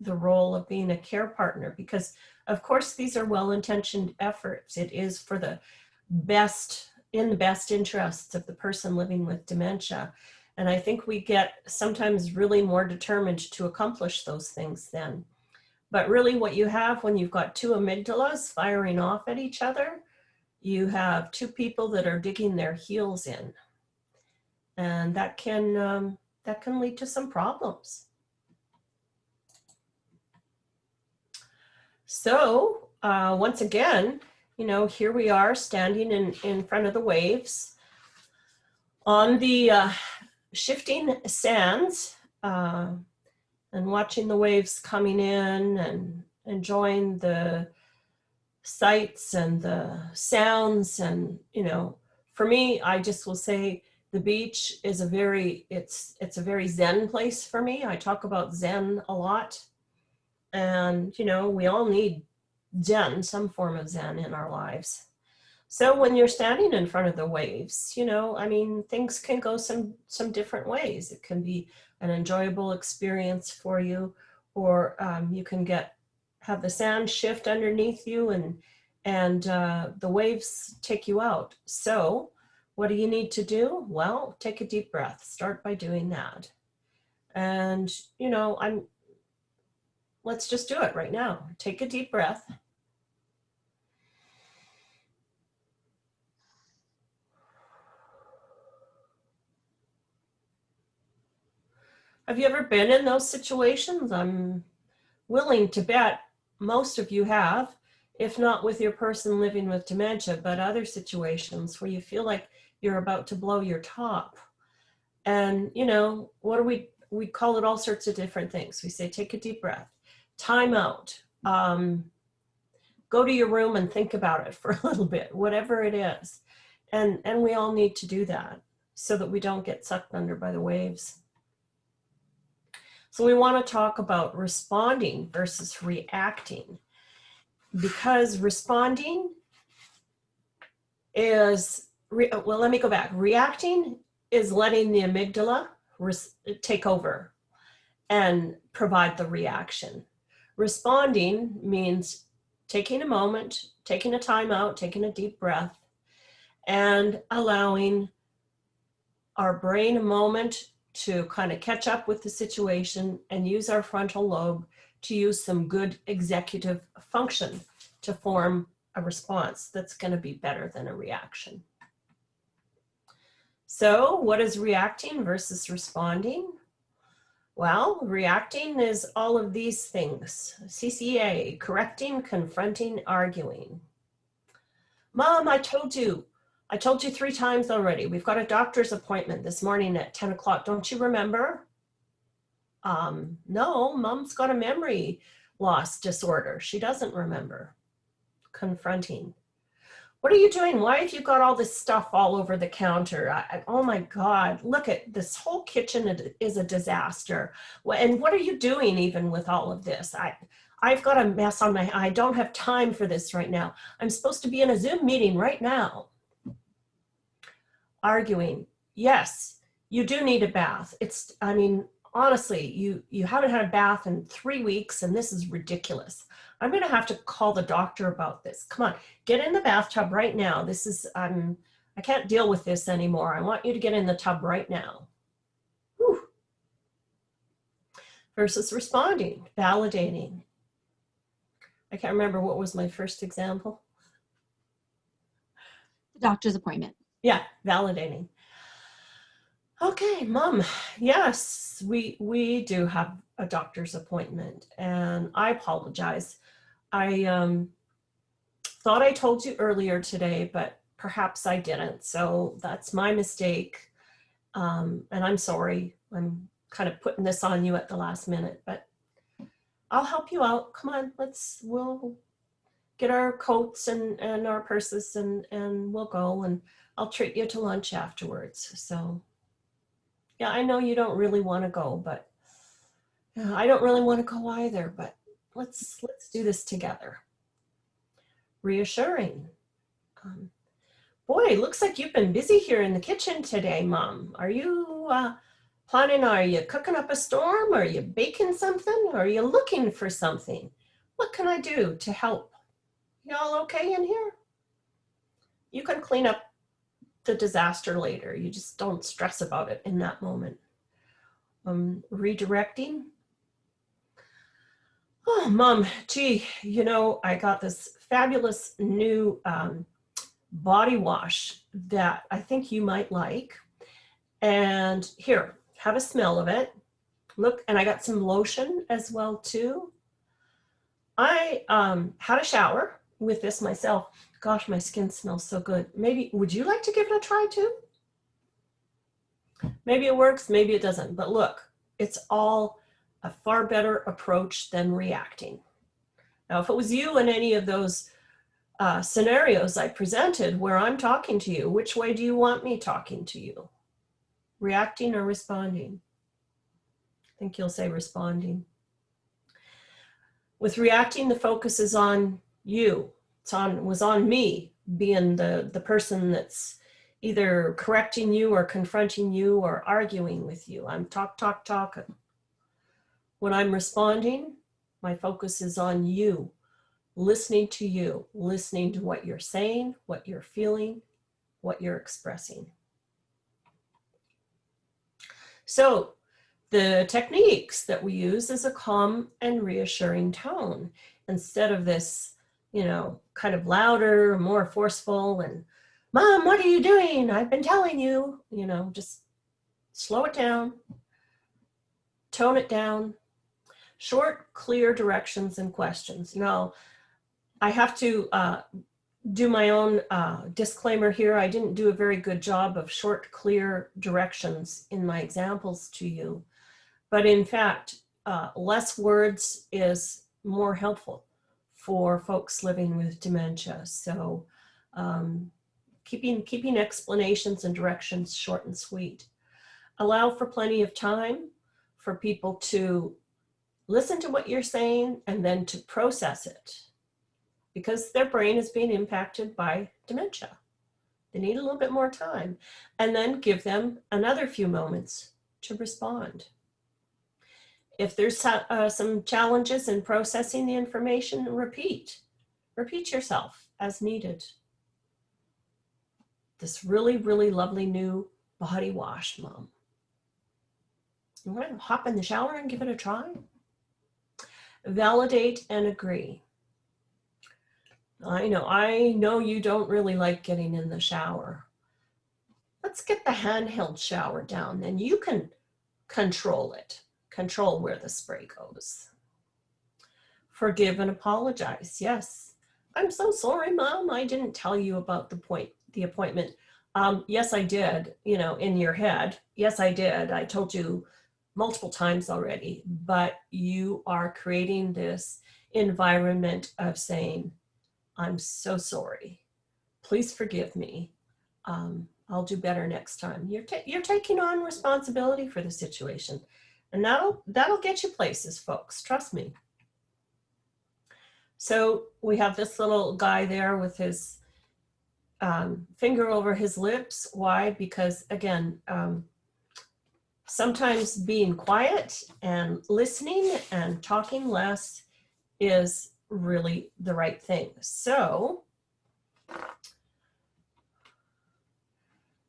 the role of being a care partner, because of course these are well-intentioned efforts. It is for the best, in the best interests of the person living with dementia. And I think we get sometimes really more determined to accomplish those things then. But really what you have when you've got two amygdalas firing off at each other, you have two people that are digging their heels in. And that can lead to some problems. So once again, here we are standing in front of the waves on the shifting sands, and watching the waves coming in and enjoying the sights and the sounds. And for me, I just will say the beach is it's a very zen place for me. I talk about zen a lot, and we all need zen, some form of zen in our lives. So when you're standing in front of the waves, things can go some different ways. It can be an enjoyable experience for you, or you can have the sand shift underneath you and the waves take you out. So what do you need to do? Well, take a deep breath. Start by doing that. And, let's just do it right now. Take a deep breath. Have you ever been in those situations? I'm willing to bet most of you have, if not with your person living with dementia, but other situations where you feel like you're about to blow your top. And, what do we call it all sorts of different things. We say, take a deep breath, time out, go to your room and think about it for a little bit, whatever it is. And we all need to do that so that we don't get sucked under by the waves. So we want to talk about responding versus reacting, because responding is, let me go back. Reacting is letting the amygdala take over and provide the reaction. Responding means taking a moment, taking a time out, taking a deep breath, and allowing our brain a moment to kind of catch up with the situation and use our frontal lobe to use some good executive function to form a response that's going to be better than a reaction. So what is reacting versus responding? Well, reacting is all of these things. CCA, correcting, confronting, arguing. Mom, I told you 3 times already. We've got a doctor's appointment this morning at 10 o'clock. Don't you remember? No, Mom's got a memory loss disorder. She doesn't remember. Confronting. What are you doing? Why have you got all this stuff all over the counter? Oh my God, look at this whole kitchen is a disaster. And what are you doing even with all of this? I've got a mess on I don't have time for this right now. I'm supposed to be in a Zoom meeting right now. Arguing. Yes, you do need a bath. Honestly, you haven't had a bath in 3 weeks and this is ridiculous. I'm going to have to call the doctor about this. Come on, get in the bathtub right now. This is, I can't deal with this anymore. I want you to get in the tub right now. Whew. Versus responding, validating. I can't remember what was my first example. The doctor's appointment. Yeah, validating. Okay, Mom, yes, we do have a doctor's appointment, and I apologize. I thought I told you earlier today, but perhaps I didn't, so that's my mistake, and I'm sorry. I'm kind of putting this on you at the last minute, but I'll help you out. Come on, we'll get our coats and our purses and we'll go, and I'll treat you to lunch afterwards. So yeah, I know you don't really want to go, but I don't really want to go either, but let's do this together. Reassuring. Boy, looks like you've been busy here in the kitchen today, Mom. Are you are you cooking up a storm? Are you baking something? Are you looking for something? What can I do to help? Y'all okay in here? You can clean up the disaster later. You just don't stress about it in that moment. Redirecting. Oh, Mom, gee, I got this fabulous new body wash that I think you might like. And here, have a smell of it. Look, and I got some lotion as well too. I had a shower with this myself. Gosh, my skin smells so good. Maybe, would you like to give it a try too? Maybe it works, maybe it doesn't. But look, it's all a far better approach than reacting. Now, if it was you in any of those scenarios I presented where I'm talking to you, which way do you want me talking to you? Reacting or responding? I think you'll say responding. With reacting, the focus is on you. Was on me, being the person that's either correcting you or confronting you or arguing with you. I'm talking. When I'm responding, my focus is on you, listening to you, listening to what you're saying, what you're feeling, what you're expressing. So the techniques that we use is a calm and reassuring tone instead of this, you know, kind of louder, more forceful and, Mom, what are you doing? I've been telling you, you know, just slow it down, tone it down, short, clear directions and questions. Now, I have to do my own disclaimer here. I didn't do a very good job of short, clear directions in my examples to you. But in fact, less words is more helpful for folks living with dementia. So keeping explanations and directions short and sweet. Allow for plenty of time for people to listen to what you're saying and then to process it, because their brain is being impacted by dementia. They need a little bit more time, and then give them another few moments to respond. If there's some challenges in processing the information, repeat yourself as needed. This really, really lovely new body wash, Mom. You want to hop in the shower and give it a try? Validate and agree. I know you don't really like getting in the shower. Let's get the handheld shower down, and you can control it. Control where the spray goes. Forgive and apologize. Yes. I'm so sorry, Mom. I didn't tell you about the appointment. Yes, I did, you know, in your head. Yes, I did. I told you multiple times already, but you are creating this environment of saying, I'm so sorry. Please forgive me. I'll do better next time. You're taking on responsibility for the situation, and that'll get you places, folks. Trust me. So we have this little guy there with his finger over his lips. Why? Because again, sometimes being quiet and listening and talking less is really the right thing. So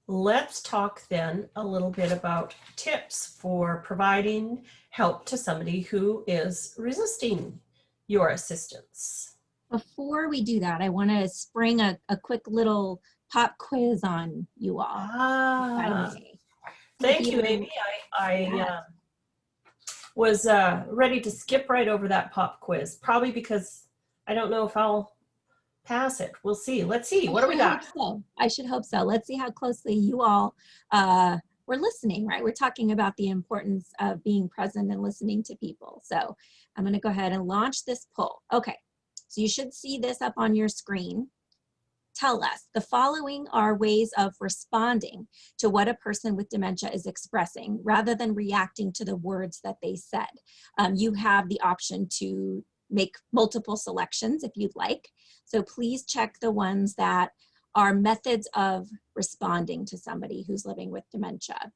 let's talk then a little bit about tips for providing help to somebody who is resisting your assistance. Before we do that, I want to spring a quick little pop quiz on you all. Thank you, Amy. I was ready to skip right over that pop quiz, probably because I don't know if I'll pass it. We'll see. Let's see. What do we got? I should hope so. Let's see how closely you all were listening, right? We're talking about the importance of being present and listening to people. So I'm going to go ahead and launch this poll. Okay, so you should see this up on your screen. Tell us, the following are ways of responding to what a person with dementia is expressing rather than reacting to the words that they said. You have the option to make multiple selections if you'd like. So please check the ones that are methods of responding to somebody who's living with dementia.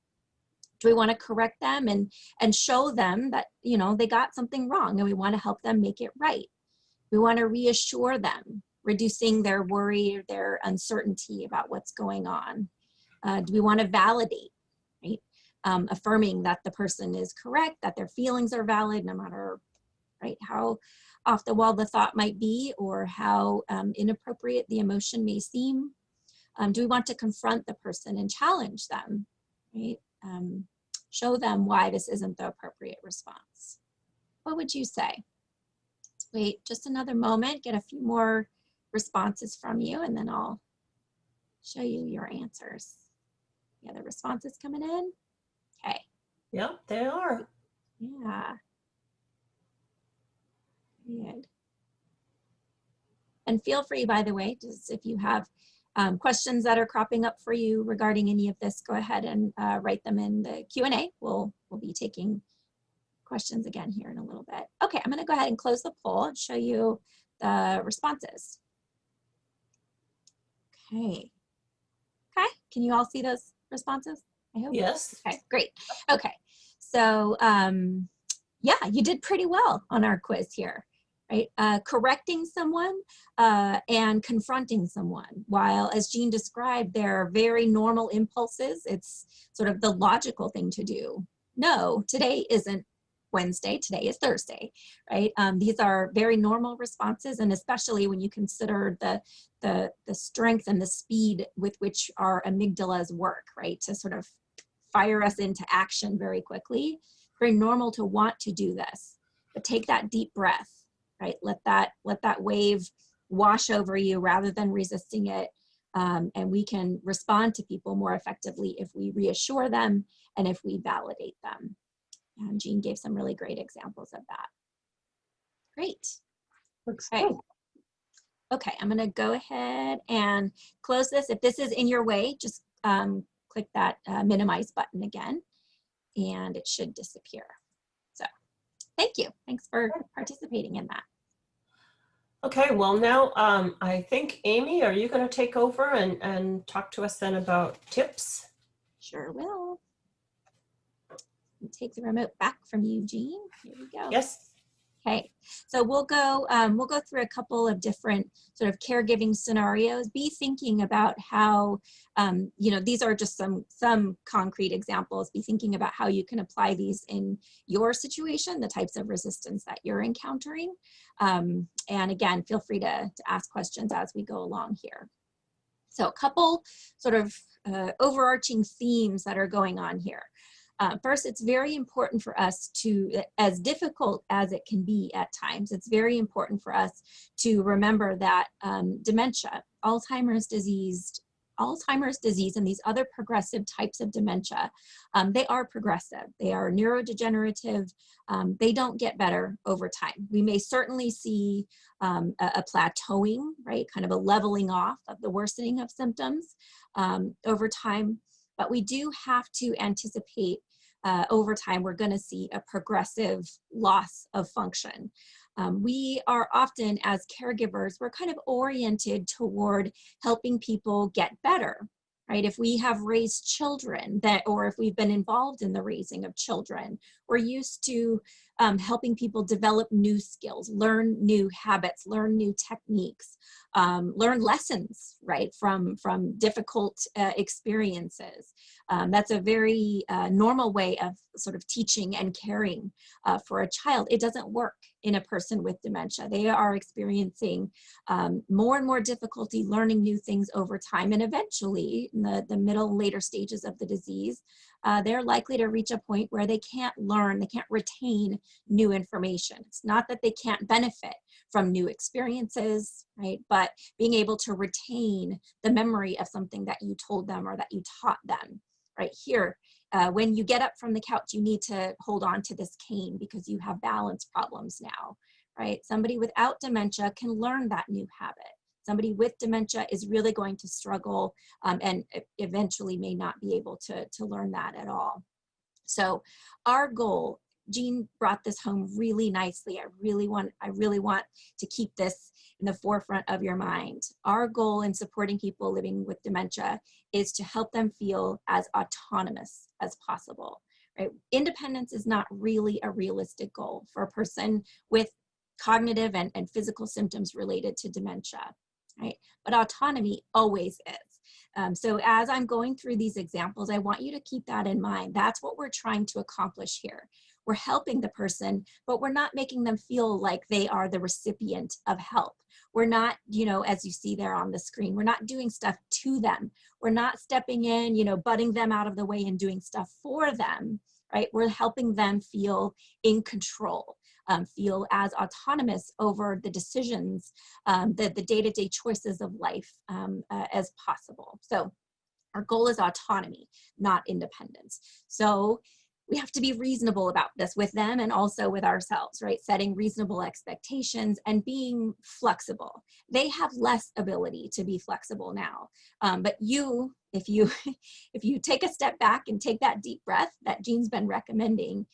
Do we want to correct them and show them that, you know, they got something wrong and we want to help them make it right? We want to reassure them, reducing their worry or their uncertainty about what's going on. Do we want to validate, right? Affirming that the person is correct, that their feelings are valid, no matter, right, how off the wall the thought might be or how inappropriate the emotion may seem. Do we want to confront the person and challenge them, right? show them why this isn't the appropriate response. What would you say? Let's wait just another moment, get a few more responses from you, and then I'll show you your answers. Yeah, the responses coming in. Okay. Yeah, they are. Yeah. Good. And feel free, by the way, just if you have questions that are cropping up for you regarding any of this, go ahead and write them in the Q&A. We'll be taking questions again here in a little bit. Okay, I'm going to go ahead and close the poll and show you the responses. Okay. Okay, can you all see those responses? I hope. Yes. Okay, great. Okay, so yeah, you did pretty well on our quiz here, right? Correcting someone and confronting someone, while as Jean described, they're very normal impulses. It's sort of the logical thing to do. No, today isn't Wednesday, today is Thursday, right? These are very normal responses, and especially when you consider the strength and the speed with which our amygdalas work, right? To sort of fire us into action very quickly. Very normal to want to do this, but take that deep breath, right? Let that wave wash over you rather than resisting it. And we can respond to people more effectively if we reassure them and if we validate them. And Jean gave some really great examples of that. Great. Looks Okay. good. Okay, I'm gonna go ahead and close this. If this is in your way, just click that minimize button again, and it should disappear. So thank you. Thanks for participating in that. Okay, well now I think, Amy, are you going to take over and talk to us then about tips? Sure will. Take the remote back from you, Jean. Here we go. Yes. Okay, so we'll go through a couple of different sort of caregiving scenarios. Be thinking about how, you know, these are just some concrete examples. Be thinking about how you can apply these in your situation, the types of resistance that you're encountering. And again, feel free to ask questions as we go along here. So a couple sort of overarching themes that are going on here. First, it's very important for us to, as difficult as it can be at times, it's very important for us to remember that dementia, Alzheimer's disease, and these other progressive types of dementia, they are progressive. They are neurodegenerative. They don't get better over time. We may certainly see a plateauing, right? Kind of a leveling off of the worsening of symptoms over time. But we do have to anticipate over time, we're going to see a progressive loss of function. We are often, as caregivers, we're kind of oriented toward helping people get better, right? If we have raised children or if we've been involved in the raising of children, we're used to helping people develop new skills, learn new habits, learn new techniques, learn lessons, right, from difficult experiences. That's a very normal way of sort of teaching and caring for a child. It doesn't work in a person with dementia. They are experiencing more and more difficulty learning new things over time, and eventually, in the middle, later stages of the disease, they're likely to reach a point where they can't learn, they can't retain new information. It's not that they can't benefit from new experiences, right? But being able to retain the memory of something that you told them or that you taught them, right? Here, when you get up from the couch, you need to hold on to this cane because you have balance problems now, right? Somebody without dementia can learn that new habit. Somebody with dementia is really going to struggle and eventually may not be able to learn that at all. So our goal, Jean brought this home really nicely. I really want to keep this in the forefront of your mind. Our goal in supporting people living with dementia is to help them feel as autonomous as possible, right? Independence is not really a realistic goal for a person with cognitive and physical symptoms related to dementia, right? But autonomy always is. So as I'm going through these examples, I want you to keep that in mind. That's what we're trying to accomplish here. we're helping the person, but we're not making them feel like they are the recipient of help. We're not, as you see there on the screen, we're not doing stuff to them. We're not stepping in, butting them out of the way and doing stuff for them, right? We're helping them feel in control, feel as autonomous over the decisions, the day-to-day choices of life as possible. So our goal is autonomy, not independence. So we have to be reasonable about this with them and also with ourselves, right? Setting reasonable expectations and being flexible. They have less ability to be flexible now. But if you take a step back and take that deep breath that Jean's been recommending,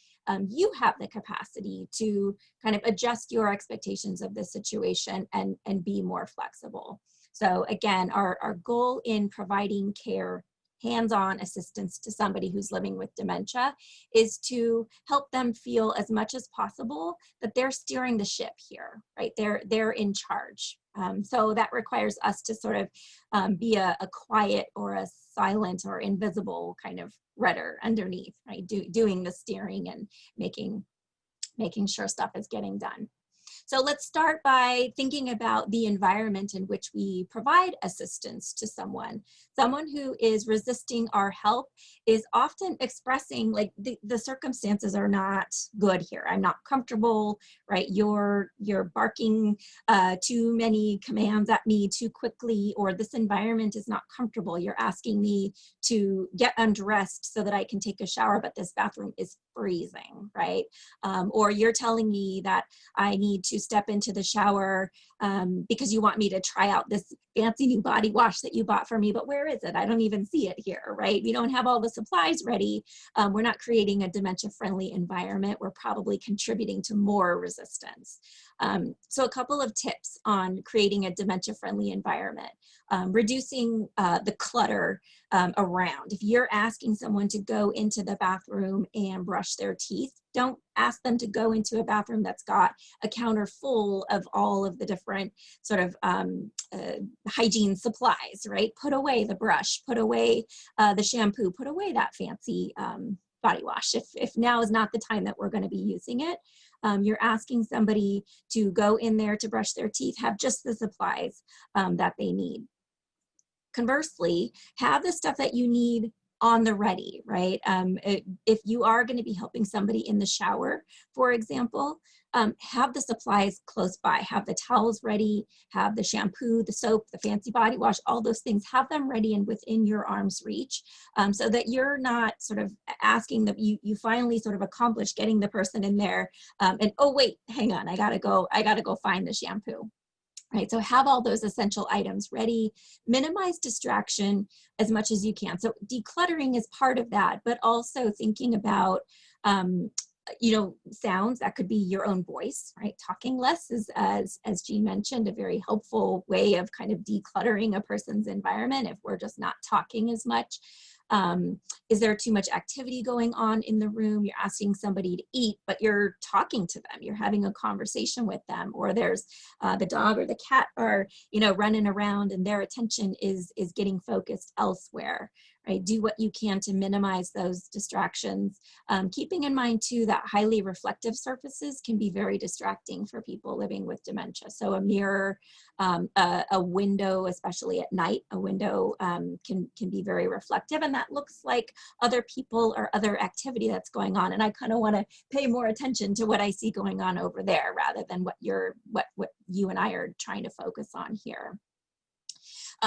you have the capacity to kind of adjust your expectations of the situation and be more flexible. So again, our goal in providing care, hands-on assistance to somebody who's living with dementia, is to help them feel as much as possible that they're steering the ship here, right? They're in charge. So that requires us to sort of be a quiet or a silent or invisible kind of rudder underneath, right? Doing the steering and making sure stuff is getting done. So let's start by thinking about the environment in which we provide assistance to someone. Someone who is resisting our help is often expressing like the circumstances are not good here. I'm not comfortable, right? You're barking too many commands at me too quickly, or this environment is not comfortable. You're asking me to get undressed so that I can take a shower, but this bathroom is freezing, right? Or you're telling me that I need to step into the shower because you want me to try out this fancy new body wash that you bought for me, but where is it? I don't even see it here, right? We don't have all the supplies ready. We're not creating a dementia-friendly environment. We're probably contributing to more resistance. So a couple of tips on creating a dementia-friendly environment. Reducing the clutter around. If you're asking someone to go into the bathroom and brush their teeth, don't ask them to go into a bathroom that's got a counter full of all of the different sort of hygiene supplies, right? Put away the brush, put away the shampoo, put away that fancy body wash. If now is not the time that we're going to be using it, you're asking somebody to go in there to brush their teeth, have just the supplies that they need. Conversely, have the stuff that you need on the ready, right? If you are going to be helping somebody in the shower, for example, have the supplies close by, have the towels ready, have the shampoo, the soap, the fancy body wash, all those things, have them ready and within your arm's reach, so that you're not sort of asking that you finally sort of accomplish getting the person in there and, oh wait, hang on, I gotta go find the shampoo. Right, so have all those essential items ready, minimize distraction as much as you can. So decluttering is part of that, but also thinking about, sounds that could be your own voice, right? Talking less is, as Jean mentioned, a very helpful way of kind of decluttering a person's environment if we're just not talking as much. Is there too much activity going on in the room? You're asking somebody to eat, but you're talking to them. You're having a conversation with them, or there's the dog or the cat are, running around and their attention is getting focused elsewhere, right? Do what you can to minimize those distractions. Keeping in mind too that highly reflective surfaces can be very distracting for people living with dementia. So a mirror, a window, especially at night, a window can be very reflective, and that looks like other people or other activity that's going on. And I kind of want to pay more attention to what I see going on over there rather than what you and I are trying to focus on here.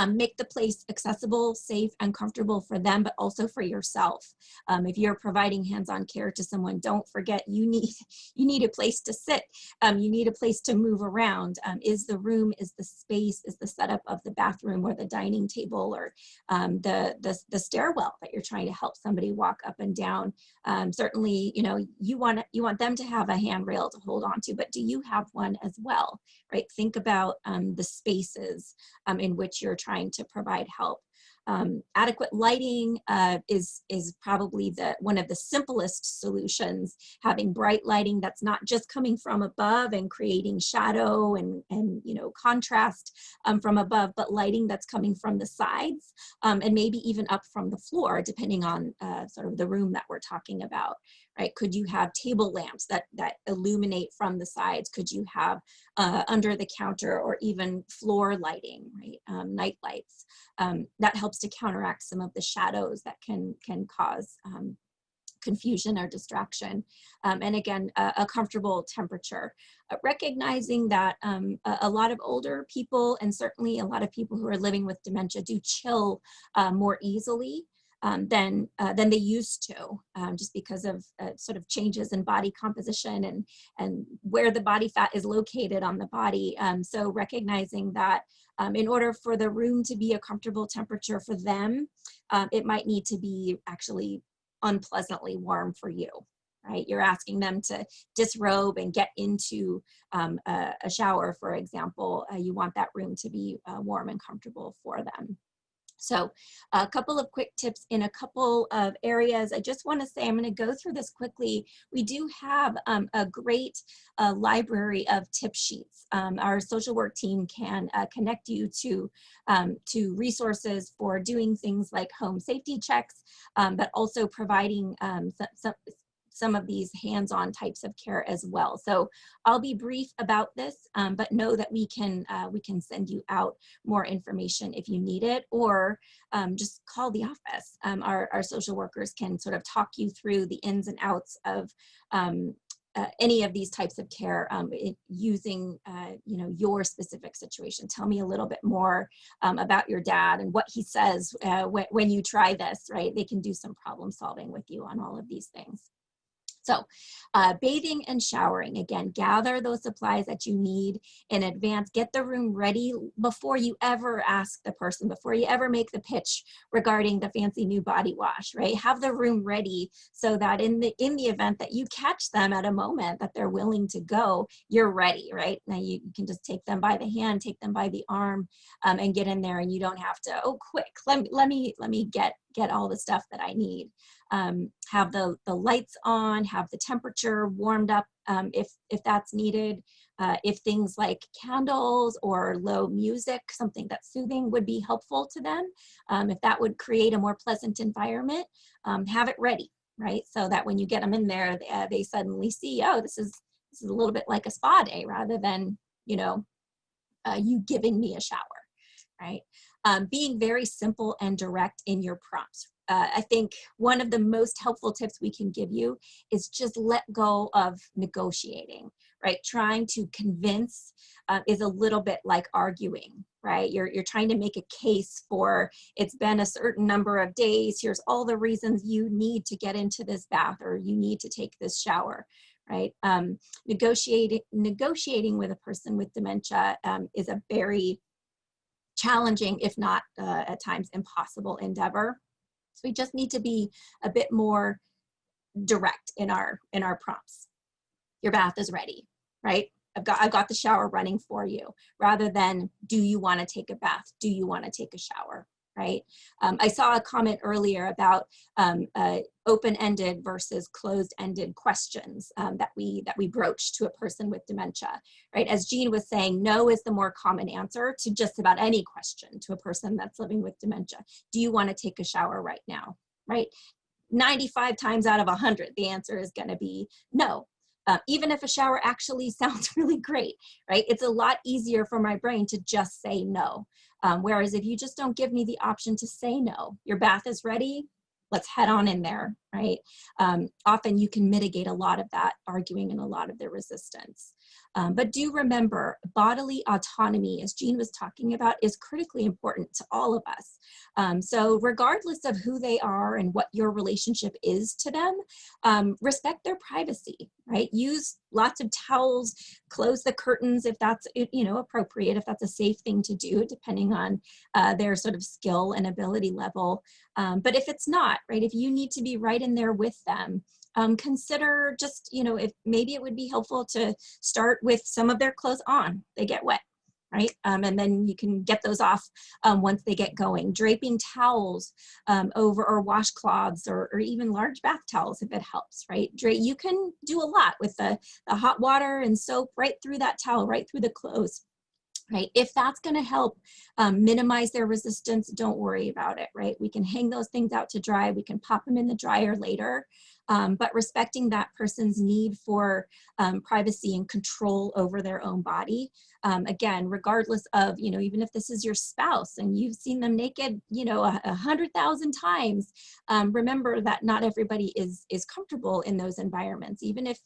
Make the place accessible, safe, and comfortable for them, but also for yourself. If you're providing hands-on care to someone, don't forget you need a place to sit. You need a place to move around. Is the room, is the space, is the setup of the bathroom or the dining table or the stairwell that you're trying to help somebody walk up and down? Certainly, you want them to have a handrail to hold on to, but do you have one as well, right? Think about the spaces in which you're trying to provide help. Adequate lighting is probably one of the simplest solutions. Having bright lighting that's not just coming from above and creating shadow and contrast from above, but lighting that's coming from the sides and maybe even up from the floor, depending on sort of the room that we're talking about. right? Could you have table lamps that illuminate from the sides? Could you have under the counter or even floor lighting, right? Night lights. That helps to counteract some of the shadows that can cause confusion or distraction. And again, a comfortable temperature. Recognizing that a lot of older people, and certainly a lot of people who are living with dementia, do chill more easily than they used to, just because of sort of changes in body composition and where the body fat is located on the body. So recognizing that in order for the room to be a comfortable temperature for them, it might need to be actually unpleasantly warm for you, right? You're asking them to disrobe and get into a shower, for example. You want that room to be warm and comfortable for them. So a couple of quick tips in a couple of areas. I just want to say, I'm going to go through this quickly. We do have a great library of tip sheets. Our social work team can connect you to resources for doing things like home safety checks, but also providing some of these hands-on types of care as well. So I'll be brief about this, but know that we can send you out more information if you need it, or just call the office. Our social workers can sort of talk you through the ins and outs of any of these types of care using your specific situation. Tell me a little bit more about your dad and what he says when you try this, right? They can do some problem solving with you on all of these things. So bathing and showering, again, gather those supplies that you need in advance. Get the room ready before you ever ask the person, before you ever make the pitch regarding the fancy new body wash, right? Have the room ready so that in the event that you catch them at a moment that they're willing to go, you're ready, right? Now you can just take them by the hand, take them by the arm, and get in there, and you don't have to, oh, quick, let me get all the stuff that I need. Have the lights on, have the temperature warmed up if that's needed. If things like candles or low music, something that's soothing, would be helpful to them, if that would create a more pleasant environment, have it ready, right? So that when you get them in there, they suddenly see, oh, this is a little bit like a spa day rather than, you giving me a shower, right? Being very simple and direct in your prompts. I think one of the most helpful tips we can give you is just let go of negotiating, right? Trying to convince is a little bit like arguing, right? You're trying to make a case for, it's been a certain number of days, here's all the reasons you need to get into this bath or you need to take this shower, right? Negotiating with a person with dementia is a very challenging, if not at times impossible endeavor. So we just need to be a bit more direct in our prompts. Your bath is ready, right? I've got the shower running for you, rather than, do you want to take a bath? Do you want to take a shower? Right? I saw a comment earlier about open-ended versus closed-ended questions that we broach to a person with dementia, right? As Jean was saying, no is the more common answer to just about any question to a person that's living with dementia. Do you want to take a shower right now, right? 95 times out of 100, the answer is going to be no. Even if a shower actually sounds really great, right? It's a lot easier for my brain to just say no. Whereas if you just don't give me the option to say no, your bath is ready, let's head on in there, right? Often you can mitigate a lot of that arguing and a lot of the resistance. But do remember, bodily autonomy, as Jean was talking about, is critically important to all of us. So regardless of who they are and what your relationship is to them, respect their privacy, right? Use lots of towels, close the curtains if that's appropriate, if that's a safe thing to do, depending on their sort of skill and ability level. But if it's not, right, if you need to be right in there with them, consider just, if maybe it would be helpful to start with some of their clothes on, they get wet, right? And then you can get those off once they get going. Draping towels over, or washcloths, or even large bath towels if it helps, right? You can do a lot with the hot water and soap right through that towel, right through the clothes. Right? If that's going to help minimize their resistance, don't worry about it, right? We can hang those things out to dry. We can pop them in the dryer later. but respecting that person's need for privacy and control over their own body. Again, regardless of, even if this is your spouse and you've seen them naked, 100,000 times, remember that not everybody is comfortable in those environments. Even if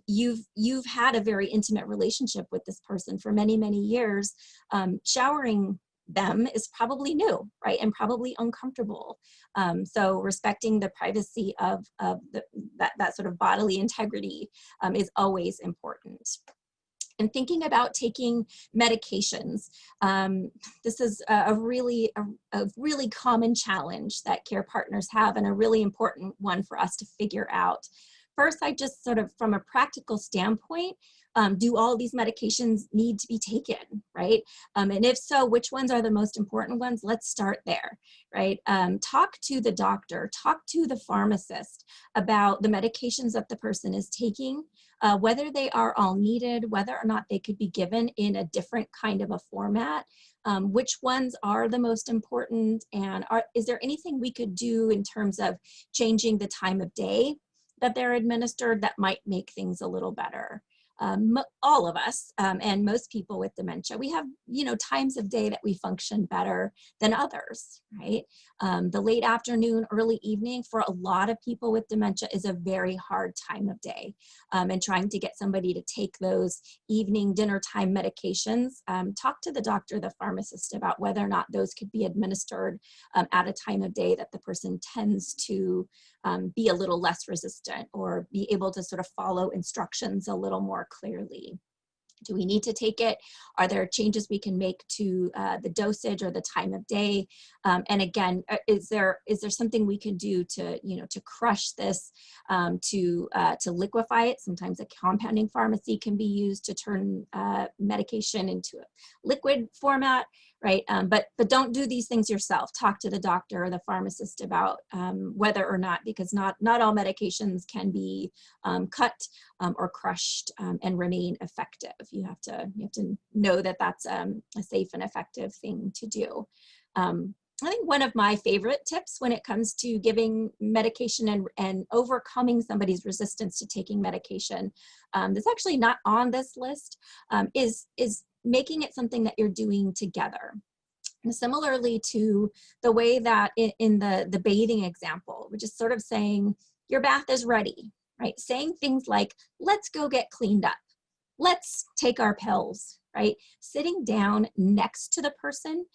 you've had a very intimate relationship with this person for many, many years, showering them is probably new, right? And probably uncomfortable. So respecting the privacy of that sort of bodily integrity is always important. And thinking about taking medications. This is a really common challenge that care partners have, and a really important one for us to figure out. First, I just sort of, from a practical standpoint, do all these medications need to be taken, right? And if so, which ones are the most important ones? Let's start there, right? Talk to the doctor, talk to the pharmacist about the medications that the person is taking, whether they are all needed, whether or not they could be given in a different kind of a format, which ones are the most important, and is there anything we could do in terms of changing the time of day that they're administered that might make things a little better. All of us and most people with dementia, we have, times of day that we function better than others, right? The late afternoon, early evening for a lot of people with dementia is a very hard time of day. And trying to get somebody to take those evening dinner time medications, talk to the doctor, the pharmacist about whether or not those could be administered at a time of day that the person tends to be a little less resistant or be able to sort of follow instructions a little more clearly. Do we need to take it? Are there changes we can make to the dosage or the time of day? And again, is there something we can do to to crush this, to liquefy it? Sometimes a compounding pharmacy can be used to turn medication into a liquid format, right? But don't do these things yourself. Talk to the doctor or the pharmacist about whether or not, because not all medications can be cut or crushed and remain effective. You have to know that that's a safe and effective thing to do. I think one of my favorite tips when it comes to giving medication and overcoming somebody's resistance to taking medication, that's actually not on this list, is making it something that you're doing together. And similarly to the way that in the bathing example, which is sort of saying your bath is ready, right? Saying things like, let's go get cleaned up. Let's take our pills, right? Sitting down next to the person,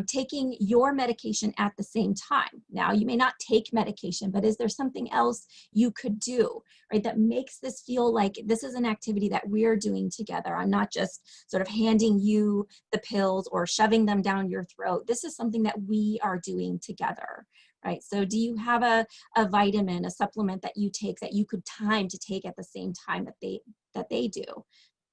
taking your medication at the same time. Now, you may not take medication, but is there something else you could do, right? That makes this feel like this is an activity that we're doing together. I'm not just sort of handing you the pills or shoving them down your throat. This is something that we are doing together, right? So do you have a vitamin, a supplement that you take that you could time to take at the same time that they do?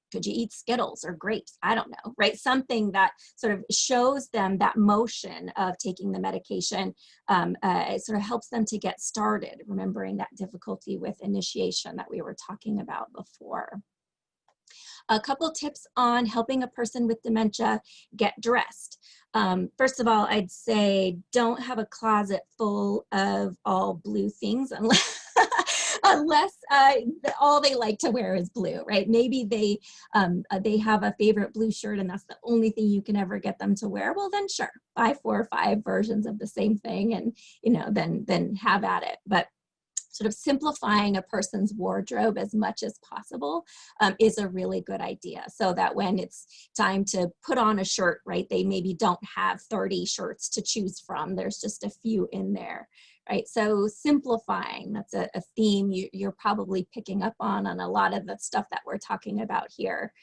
Could you eat Skittles or grapes? I don't know, right? Something that sort of shows them that motion of taking the medication. It sort of helps them to get started, remembering that difficulty with initiation that we were talking about before. A couple tips on helping a person with dementia get dressed. First of all, I'd say don't have a closet full of all blue things unless all they like to wear is blue, right? Maybe they have a favorite blue shirt and that's the only thing you can ever get them to wear. Well, then sure, buy 4 or 5 versions of the same thing and then have at it. But sort of simplifying a person's wardrobe as much as possible is a really good idea, so that when it's time to put on a shirt, right, they maybe don't have 30 shirts to choose from. There's just a few in there, right? So simplifying, that's a theme you're probably picking up on a lot of the stuff that we're talking about here.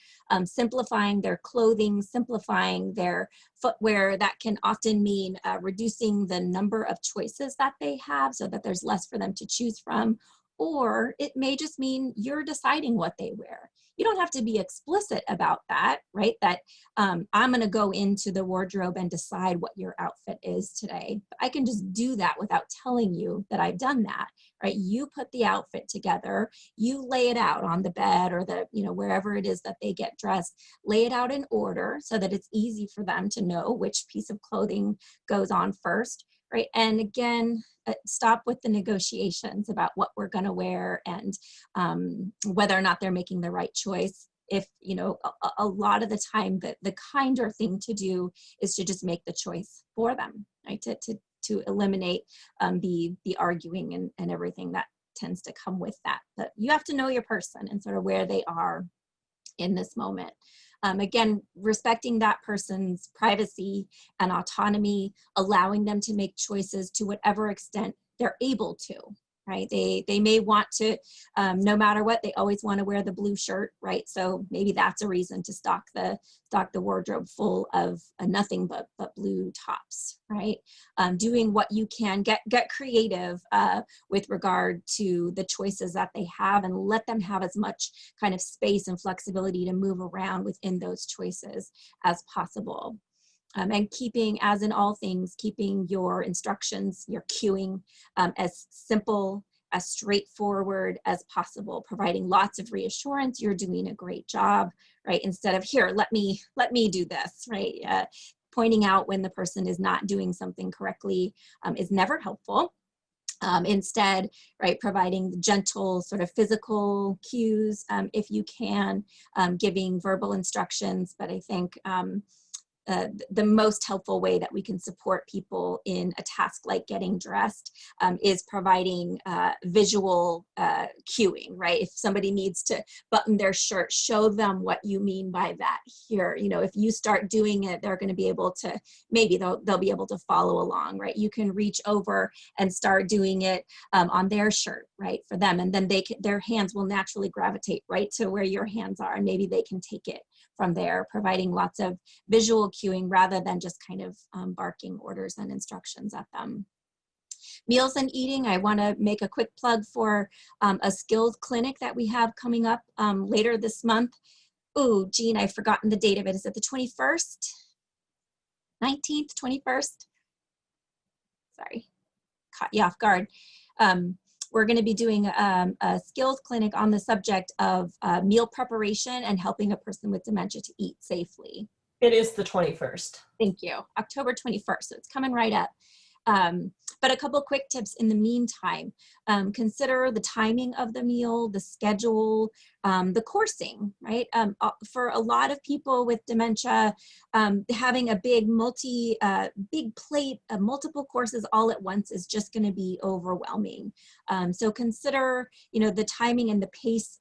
Simplifying their clothing, simplifying their footwear. That can often mean reducing the number of choices that they have so that there's less for them to choose from. Or it may just mean you're deciding what they wear. You don't have to be explicit about that, right? That I'm going to go into the wardrobe and decide what your outfit is today. But I can just do that without telling you that I've done that, right? You put the outfit together, you lay it out on the bed or wherever it is that they get dressed, lay it out in order so that it's easy for them to know which piece of clothing goes on first, right? And again, stop with the negotiations about what we're going to wear and whether or not they're making the right choice. If, you know, a lot of the time the kinder thing to do is to just make the choice for them, right? To eliminate the arguing and everything that tends to come with that. But you have to know your person and sort of where they are in this moment. Again, respecting that person's privacy and autonomy, allowing them to make choices to whatever extent they're able to, right? They may want to, no matter what, they always want to wear the blue shirt, right? So maybe that's a reason to stock the wardrobe full of nothing but blue tops, right? Doing what you can, get creative with regard to the choices that they have, and let them have as much kind of space and flexibility to move around within those choices as possible. And keeping, as in all things, keeping your instructions, your cueing as simple, as straightforward as possible, providing lots of reassurance, you're doing a great job, right? Instead of, here, let me do this, right? Pointing out when the person is not doing something correctly is never helpful. Instead, right, providing gentle sort of physical cues if you can, giving verbal instructions, but I think the most helpful way that we can support people in a task like getting dressed is providing visual cueing, right? If somebody needs to button their shirt, show them what you mean by that. Here, you know, if you start doing it, they're going to be able to, maybe they'll be able to follow along, right? You can reach over and start doing it on their shirt, right, for them, and then their hands will naturally gravitate right to where your hands are, and maybe they can take it from there, providing lots of visual cueing rather than just kind of barking orders and instructions at them. Meals and eating, I want to make a quick plug for a skills clinic that we have coming up later this month. Oh, Jean, I've forgotten the date of it. Is it the 21st? 19th, 21st? Sorry, caught you off guard. We're going to be doing a skills clinic on the subject of meal preparation and helping a person with dementia to eat safely. It is the 21st. Thank you. October 21st, so it's coming right up. But a couple quick tips in the meantime. Consider the timing of the meal, the schedule, the coursing, right? For a lot of people with dementia, having a big big plate of multiple courses all at once is just going to be overwhelming. So consider, you know, the timing and the pace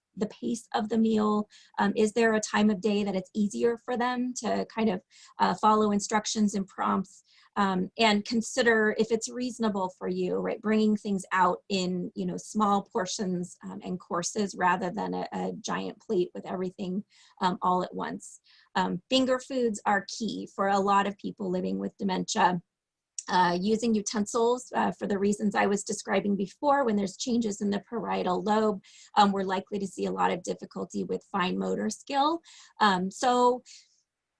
of the meal. Is there a time of day that it's easier for them to kind of follow instructions and prompts? And consider if it's reasonable for you, right? Bringing things out in, you know, small portions and courses rather than a giant plate with everything all at once. Finger foods are key for a lot of people living with dementia. Using utensils for the reasons I was describing before. When there's changes in the parietal lobe, we're likely to see a lot of difficulty with fine motor skill. So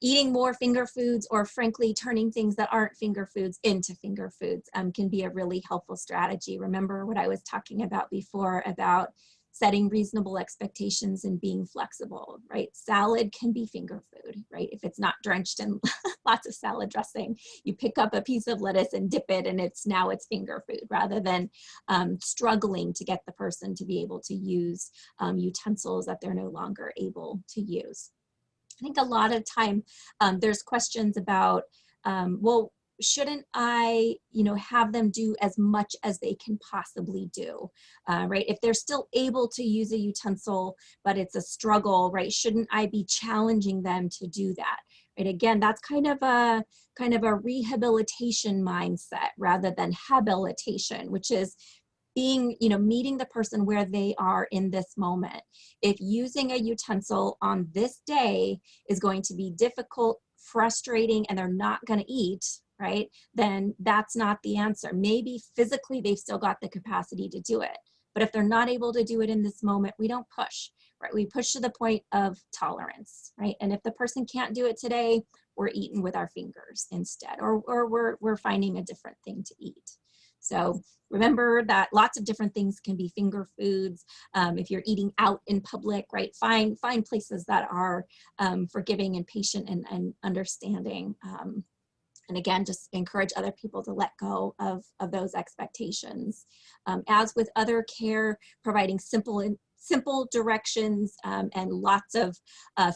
eating more finger foods, or frankly turning things that aren't finger foods into finger foods, can be a really helpful strategy. Remember what I was talking about before about setting reasonable expectations and being flexible, right? Salad can be finger food, right? If it's not drenched in lots of salad dressing, you pick up a piece of lettuce and dip it, and now it's finger food, rather than struggling to get the person to be able to use utensils that they're no longer able to use. I think a lot of time there's questions about, well, shouldn't I, you know, have them do as much as they can possibly do, right? If they're still able to use a utensil, but it's a struggle, right? Shouldn't I be challenging them to do that? Right? Again, that's kind of a rehabilitation mindset rather than habilitation, which is being, you know, meeting the person where they are in this moment. If using a utensil on this day is going to be difficult, frustrating, and they're not going to eat, right, then that's not the answer. Maybe physically they've still got the capacity to do it, but if they're not able to do it in this moment, we don't push, right? We push to the point of tolerance, right? And if the person can't do it today, we're eating with our fingers instead, or we're finding a different thing to eat. So remember that lots of different things can be finger foods. If you're eating out in public, right, find places that are forgiving and patient and understanding. And again, just encourage other people to let go of those expectations. As with other care, providing simple directions and lots of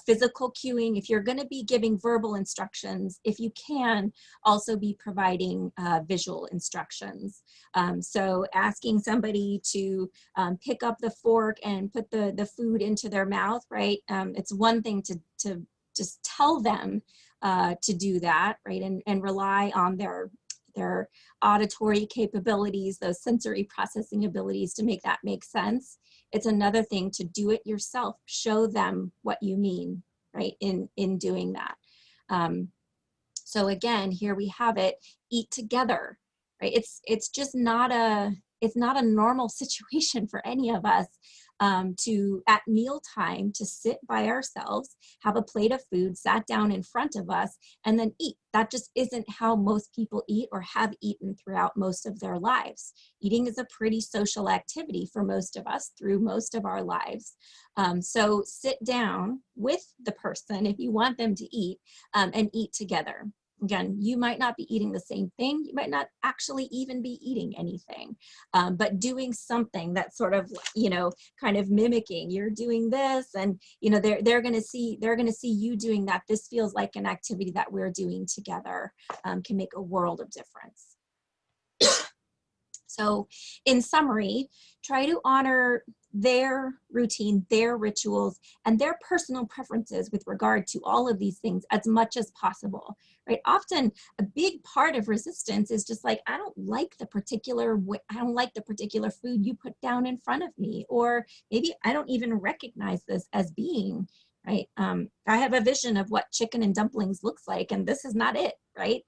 physical cueing. If you're going to be giving verbal instructions, if you can, also be providing visual instructions. So asking somebody to pick up the fork and put the food into their mouth, right? It's one thing to just tell them to do that, right? And rely on their auditory capabilities, those sensory processing abilities to make that make sense. It's another thing to do it yourself. Show them what you mean, right, in doing that. So again, here we have it, eat together, right? It's just not a normal situation for any of us to, at mealtime, to sit by ourselves, have a plate of food sat down in front of us, and then eat. That just isn't how most people eat or have eaten throughout most of their lives. Eating is a pretty social activity for most of us through most of our lives. So sit down with the person if you want them to eat and eat together. Again, you might not be eating the same thing. You might not actually even be eating anything, but doing something that's sort of, kind of mimicking. You're doing this, and they're going to see you doing that. This feels like an activity that we're doing together. Can make a world of difference. So in summary, try to honor their routine, their rituals, and their personal preferences with regard to all of these things as much as possible, right? Often a big part of resistance is just like, I don't like the particular food you put down in front of me, or maybe I don't even recognize this as being, right? I have a vision of what chicken and dumplings looks like, and this is not it, right?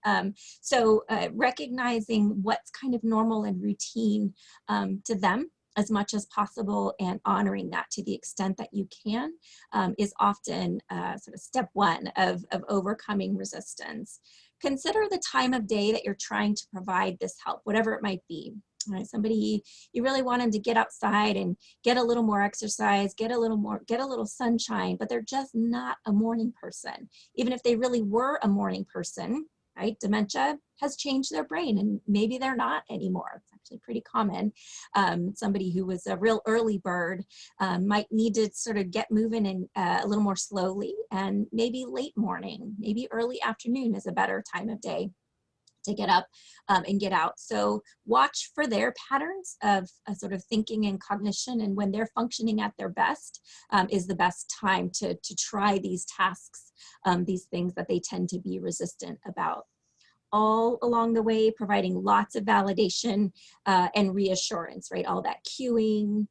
So recognizing what's kind of normal and routine to them as much as possible, and honoring that to the extent that you can is often sort of step one of overcoming resistance. Consider the time of day that you're trying to provide this help, whatever it might be. Right, somebody you really want them to get outside and get a little more exercise, get a little sunshine, but they're just not a morning person. Even if they really were a morning person, right? Dementia has changed their brain, and maybe they're not anymore. It's actually pretty common. Somebody who was a real early bird might need to sort of get moving and a little more slowly, and maybe late morning, maybe early afternoon is a better time of day to get up and get out. So watch for their patterns of sort of thinking and cognition, and when they're functioning at their best is the best time to try these tasks, these things that they tend to be resistant about. All along the way, providing lots of validation and reassurance, right? All that cueing,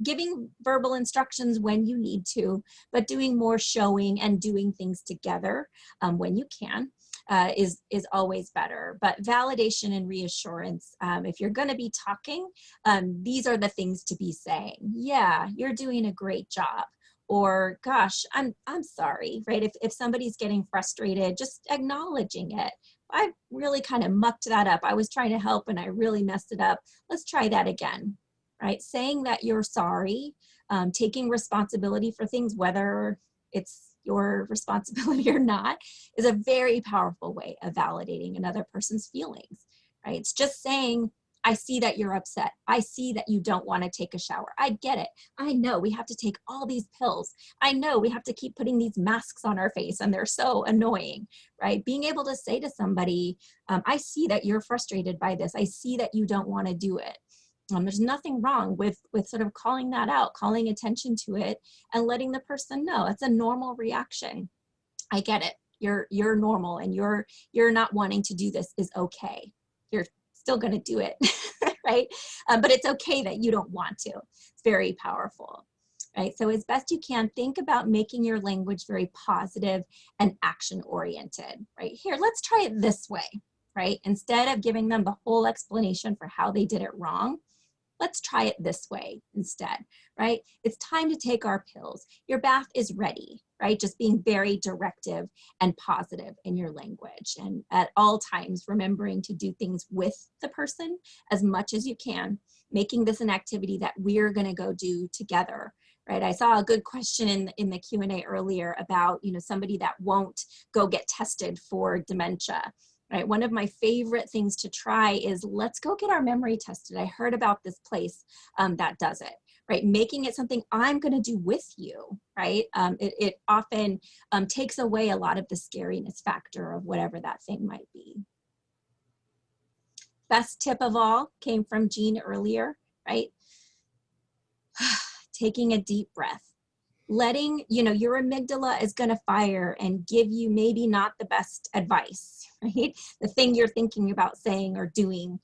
giving verbal instructions when you need to, but doing more showing and doing things together when you can. Is always better. But validation and reassurance, if you're going to be talking, these are the things to be saying. Yeah, you're doing a great job. Or gosh, I'm sorry, right? If somebody's getting frustrated, just acknowledging it. I really kind of mucked that up. I was trying to help and I really messed it up. Let's try that again, right? Saying that you're sorry, taking responsibility for things, whether it's your responsibility or not, is a very powerful way of validating another person's feelings, right? It's just saying, I see that you're upset. I see that you don't want to take a shower. I get it. I know we have to take all these pills. I know we have to keep putting these masks on our face and they're so annoying, right? Being able to say to somebody, I see that you're frustrated by this. I see that you don't want to do it. There's nothing wrong with sort of calling that out, calling attention to it, and letting the person know it's a normal reaction. I get it. You're normal, and you're not wanting to do this is okay. You're still going to do it, right? But it's okay that you don't want to. It's very powerful, right? So as best you can, think about making your language very positive and action-oriented, right? Here, let's try it this way, right? Instead of giving them the whole explanation for how they did it wrong, let's try it this way instead, right? It's time to take our pills. Your bath is ready, right? Just being very directive and positive in your language. And at all times, remembering to do things with the person as much as you can, making this an activity that we're gonna go do together, right? I saw a good question in the Q&A earlier about, somebody that won't go get tested for dementia. right? One of my favorite things to try is, let's go get our memory tested. I heard about this place that does it, right? Making it something I'm going to do with you, right? It often takes away a lot of the scariness factor of whatever that thing might be. Best tip of all came from Jean earlier, right? Taking a deep breath. Letting, your amygdala is going to fire and give you maybe not the best advice, right? The thing you're thinking about saying or doing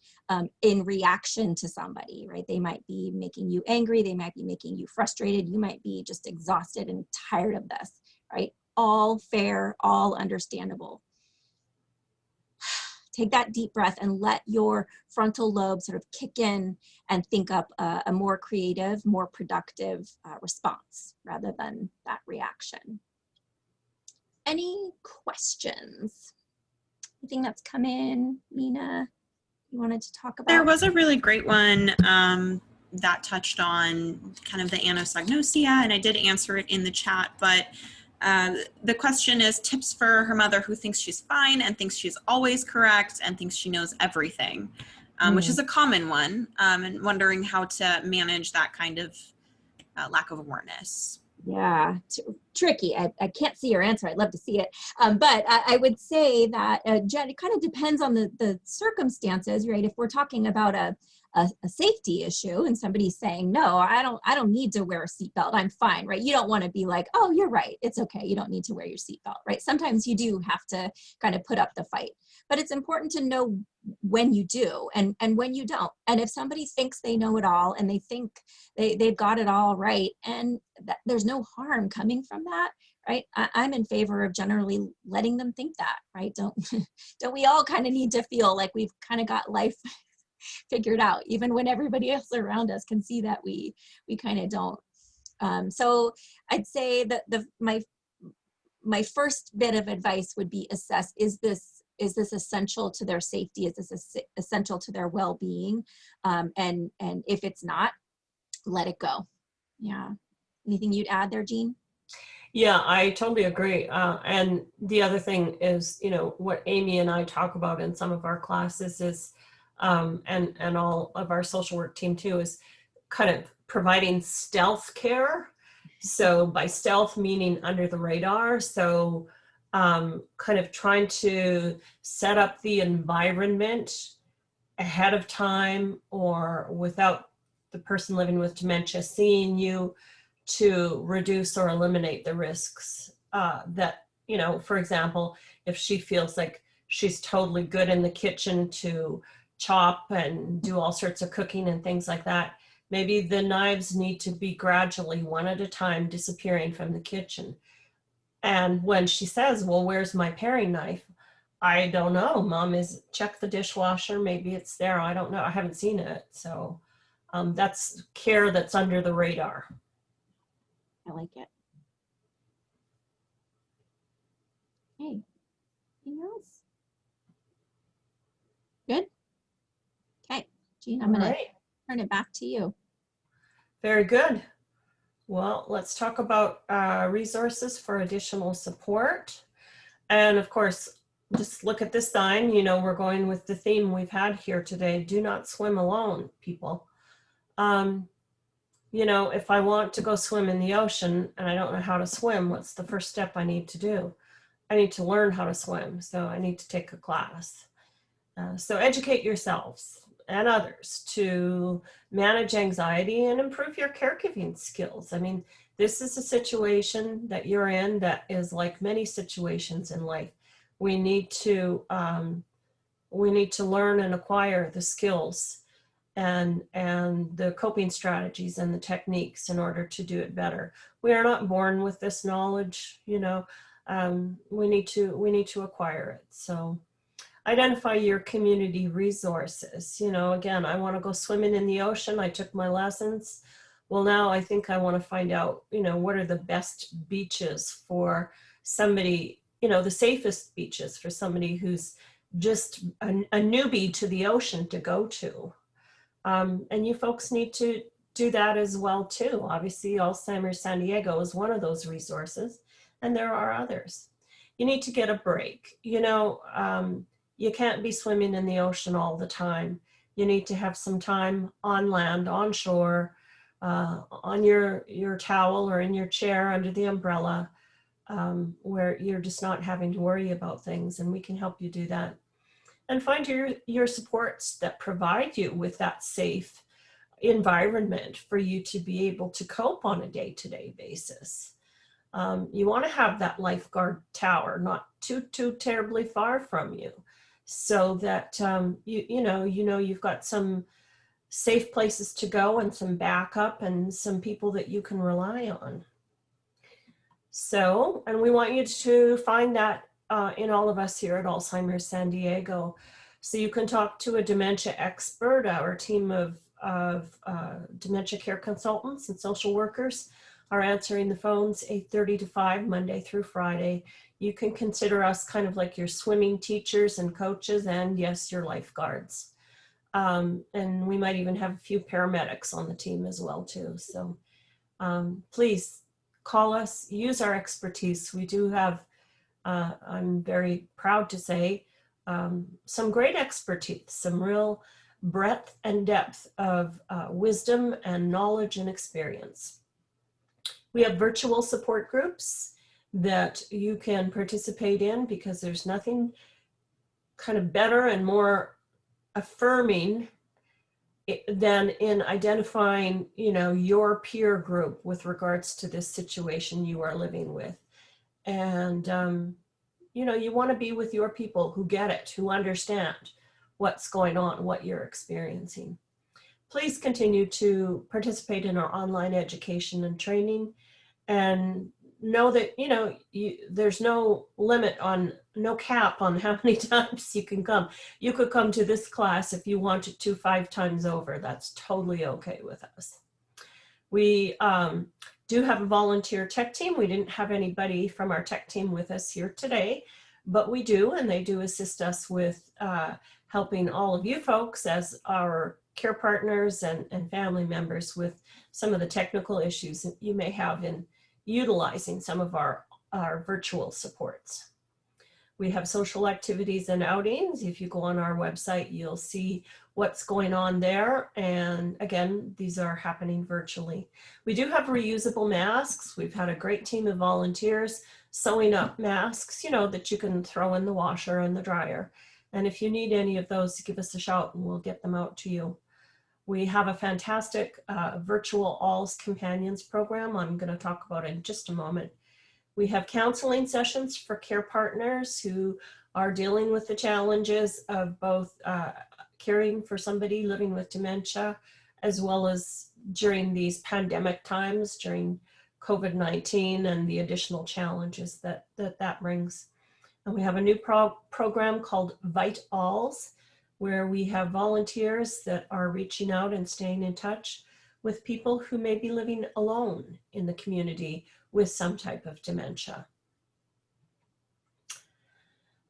in reaction to somebody, right? They might be making you angry. They might be making you frustrated. You might be just exhausted and tired of this, right? All fair, all understandable. Take that deep breath and let your frontal lobe sort of kick in and think up a more creative, more productive response rather than that reaction. Any questions? Anything that's come in, Mina, you wanted to talk about? There was a really great one that touched on kind of the anosognosia, and I did answer it in the chat, but the question is tips for her mother who thinks she's fine and thinks she's always correct and thinks she knows everything, which is a common one, and wondering how to manage that kind of lack of awareness. Yeah, tricky. I can't see your answer. I'd love to see it. But I would say that Jen, it kind of depends on the circumstances, right? If we're talking about a safety issue and somebody's saying, no, I don't need to wear a seatbelt, I'm fine, right? You don't want to be like, oh, you're right, it's okay, you don't need to wear your seatbelt, right? Sometimes you do have to kind of put up the fight, but it's important to know when you do and when you don't. And if somebody thinks they know it all and they think they've got it all right, and there's no harm coming from that, right? I'm in favor of generally letting them think that, right? Don't we all kind of need to feel like we've kind of got life figured out, even when everybody else around us can see that we kind of don't. So I'd say that my first bit of advice would be assess, is this essential to their safety? Is this essential to their well-being? And if it's not, let it go. Yeah. Anything you'd add there, Jean? Yeah, I totally agree. And the other thing is, what Amy and I talk about in some of our classes is, and all of our social work team too, is kind of providing stealth care. So by stealth, meaning under the radar. So kind of trying to set up the environment ahead of time or without the person living with dementia seeing you, to reduce or eliminate the risks that, for example, if she feels like she's totally good in the kitchen to chop and do all sorts of cooking and things like that, maybe the knives need to be gradually, one at a time, disappearing from the kitchen. And when she says, well, where's my paring knife? I don't know, Mom, check the dishwasher, maybe it's there, I don't know, I haven't seen it. So that's care that's under the radar. I like it. Hey, anything else? Good? Okay, Jean, I'm going to turn it back to you. Very good. Well, let's talk about resources for additional support. And of course, just look at this sign, we're going with the theme we've had here today. Do not swim alone, people. If I want to go swim in the ocean and I don't know how to swim, what's the first step I need to do? I need to learn how to swim. So I need to take a class. So educate yourselves and others to manage anxiety and improve your caregiving skills. I mean, this is a situation that you're in that is like many situations in life. We need to learn and acquire the skills and the coping strategies and the techniques in order to do it better. We are not born with this knowledge, we need to acquire it. So identify your community resources. Again, I want to go swimming in the ocean. I took my lessons. Well, now I think I want to find out, what are the best beaches for somebody, the safest beaches for somebody who's just a newbie to the ocean to go to. And you folks need to do that as well too. Obviously, Alzheimer's San Diego is one of those resources, and there are others. You need to get a break. you can't be swimming in the ocean all the time. You need to have some time on land, on shore, on your towel or in your chair under the umbrella, where you're just not having to worry about things, and we can help you do that. And find your supports that provide you with that safe environment for you to be able to cope on a day-to-day basis. You want to have that lifeguard tower not too terribly far from you, so that you know you've got some safe places to go and some backup and some people that you can rely on. So, and we want you to find that in all of us here at Alzheimer's San Diego. So you can talk to a dementia expert. Our team of dementia care consultants and social workers are answering the phones 8:30 to 5, Monday through Friday. You can consider us kind of like your swimming teachers and coaches, and yes, your lifeguards. And we might even have a few paramedics on the team as well too. So please call us, use our expertise. We do have, I'm very proud to say, some great expertise, some real breadth and depth of wisdom and knowledge and experience. We have virtual support groups that you can participate in, because there's nothing kind of better and more affirming than in identifying, your peer group with regards to this situation you are living with. And, you want to be with your people who get it, who understand what's going on, what you're experiencing. Please continue to participate in our online education and training, and know that, there's no limit on, no cap on how many times you can come. You could come to this class if you wanted to 5 times over. That's totally okay with us. We do have a volunteer tech team. We didn't have anybody from our tech team with us here today, but we do, and they do assist us with helping all of you folks as our care partners and family members with some of the technical issues that you may have in utilizing some of our virtual supports. We have social activities and outings. If you go on our website, you'll see what's going on there. And again, these are happening virtually. We do have reusable masks. We've had a great team of volunteers sewing up masks, that you can throw in the washer and the dryer. And if you need any of those, give us a shout and we'll get them out to you. We have a fantastic virtual ALS Companions program I'm going to talk about in just a moment. We have counseling sessions for care partners who are dealing with the challenges of both caring for somebody living with dementia, as well as during these pandemic times, during COVID-19 and the additional challenges that brings. And we have a new program called Vite Alls, where we have volunteers that are reaching out and staying in touch with people who may be living alone in the community with some type of dementia.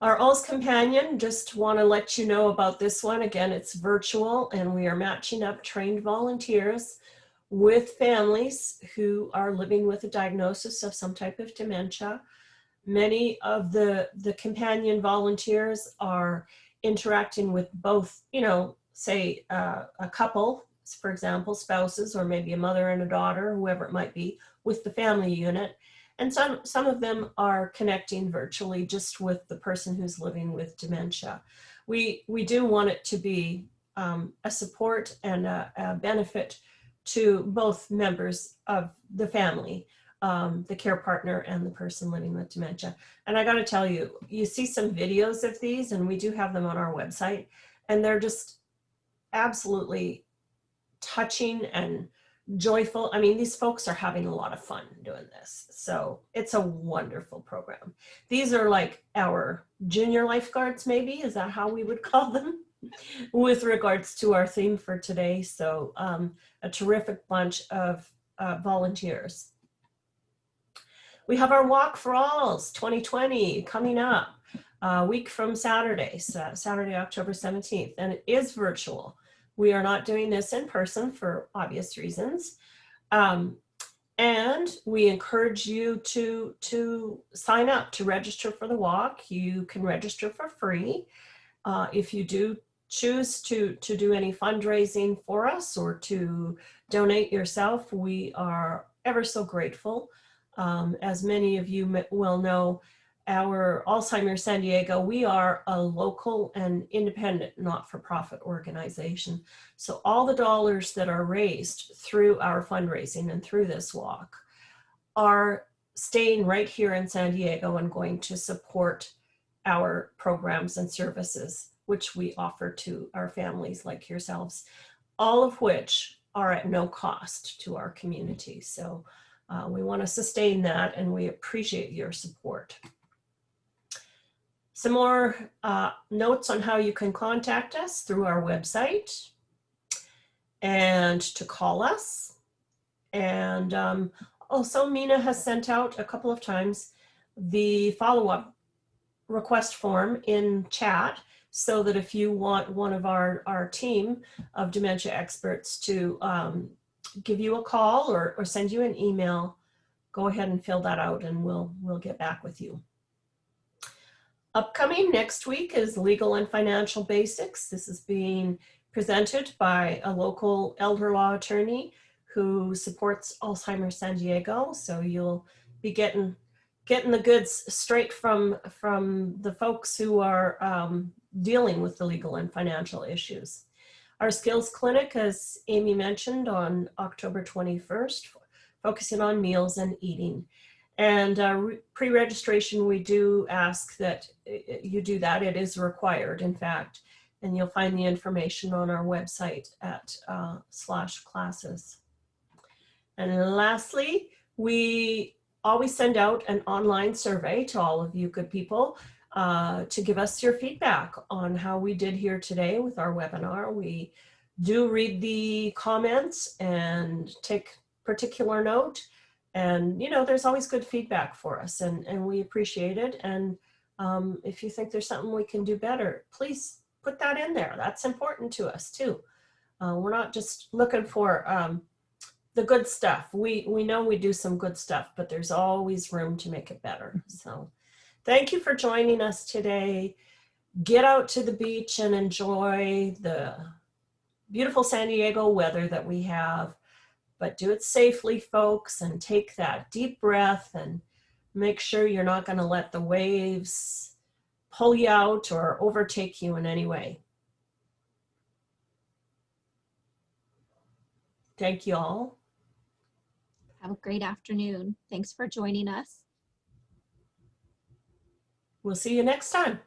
Our ALS Companion, just want to let you know about this one. Again, it's virtual, and we are matching up trained volunteers with families who are living with a diagnosis of some type of dementia. Many of the companion volunteers are interacting with both, say a couple, for example, spouses, or maybe a mother and a daughter, whoever it might be, with the family unit. And some of them are connecting virtually just with the person who's living with dementia. We do want it to be a support and a benefit to both members of the family, the care partner and the person living with dementia. And I got to tell you, you see some videos of these, and we do have them on our website, and they're just absolutely touching and joyful. I mean, these folks are having a lot of fun doing this. So it's a wonderful program. These are like our junior lifeguards, maybe, is that how we would call them, with regards to our theme for today. So a terrific bunch of volunteers. We have our Walk for Alls 2020 coming up a week from Saturday, Saturday, October 17th, and it is virtual. We are not doing this in person for obvious reasons. And we encourage you to sign up to register for the walk. You can register for free. If you do choose to do any fundraising for us or to donate yourself, we are ever so grateful. As many of you will know, our Alzheimer San Diego, we are a local and independent not-for-profit organization. So all the dollars that are raised through our fundraising and through this walk are staying right here in San Diego and going to support our programs and services, which we offer to our families like yourselves, all of which are at no cost to our community. So we want to sustain that, and we appreciate your support. Some more notes on how you can contact us through our website and to call us. And also, Mina has sent out a couple of times the follow-up request form in chat, so that if you want one of our team of dementia experts to give you a call or send you an email, go ahead and fill that out and we'll get back with you. Upcoming next week is Legal and Financial Basics. This is being presented by a local elder law attorney who supports Alzheimer San Diego. So you'll be getting the goods straight from the folks who are dealing with the legal and financial issues. Our skills clinic, as Amy mentioned, on October 21st, focusing on meals and eating. And pre-registration, we do ask that you do that. It is required, in fact, and you'll find the information on our website at /classes. And then lastly, we always send out an online survey to all of you good people to give us your feedback on how we did here today with our webinar. We do read the comments and take particular note. And, you know, there's always good feedback for us, and we appreciate it. And if you think there's something we can do better, please put that in there. That's important to us too. We're not just looking for the good stuff. We know we do some good stuff, but there's always room to make it better. So thank you for joining us today. Get out to the beach and enjoy the beautiful San Diego weather that we have. But do it safely, folks, and take that deep breath and make sure you're not going to let the waves pull you out or overtake you in any way. Thank you all. Have a great afternoon. Thanks for joining us. We'll see you next time.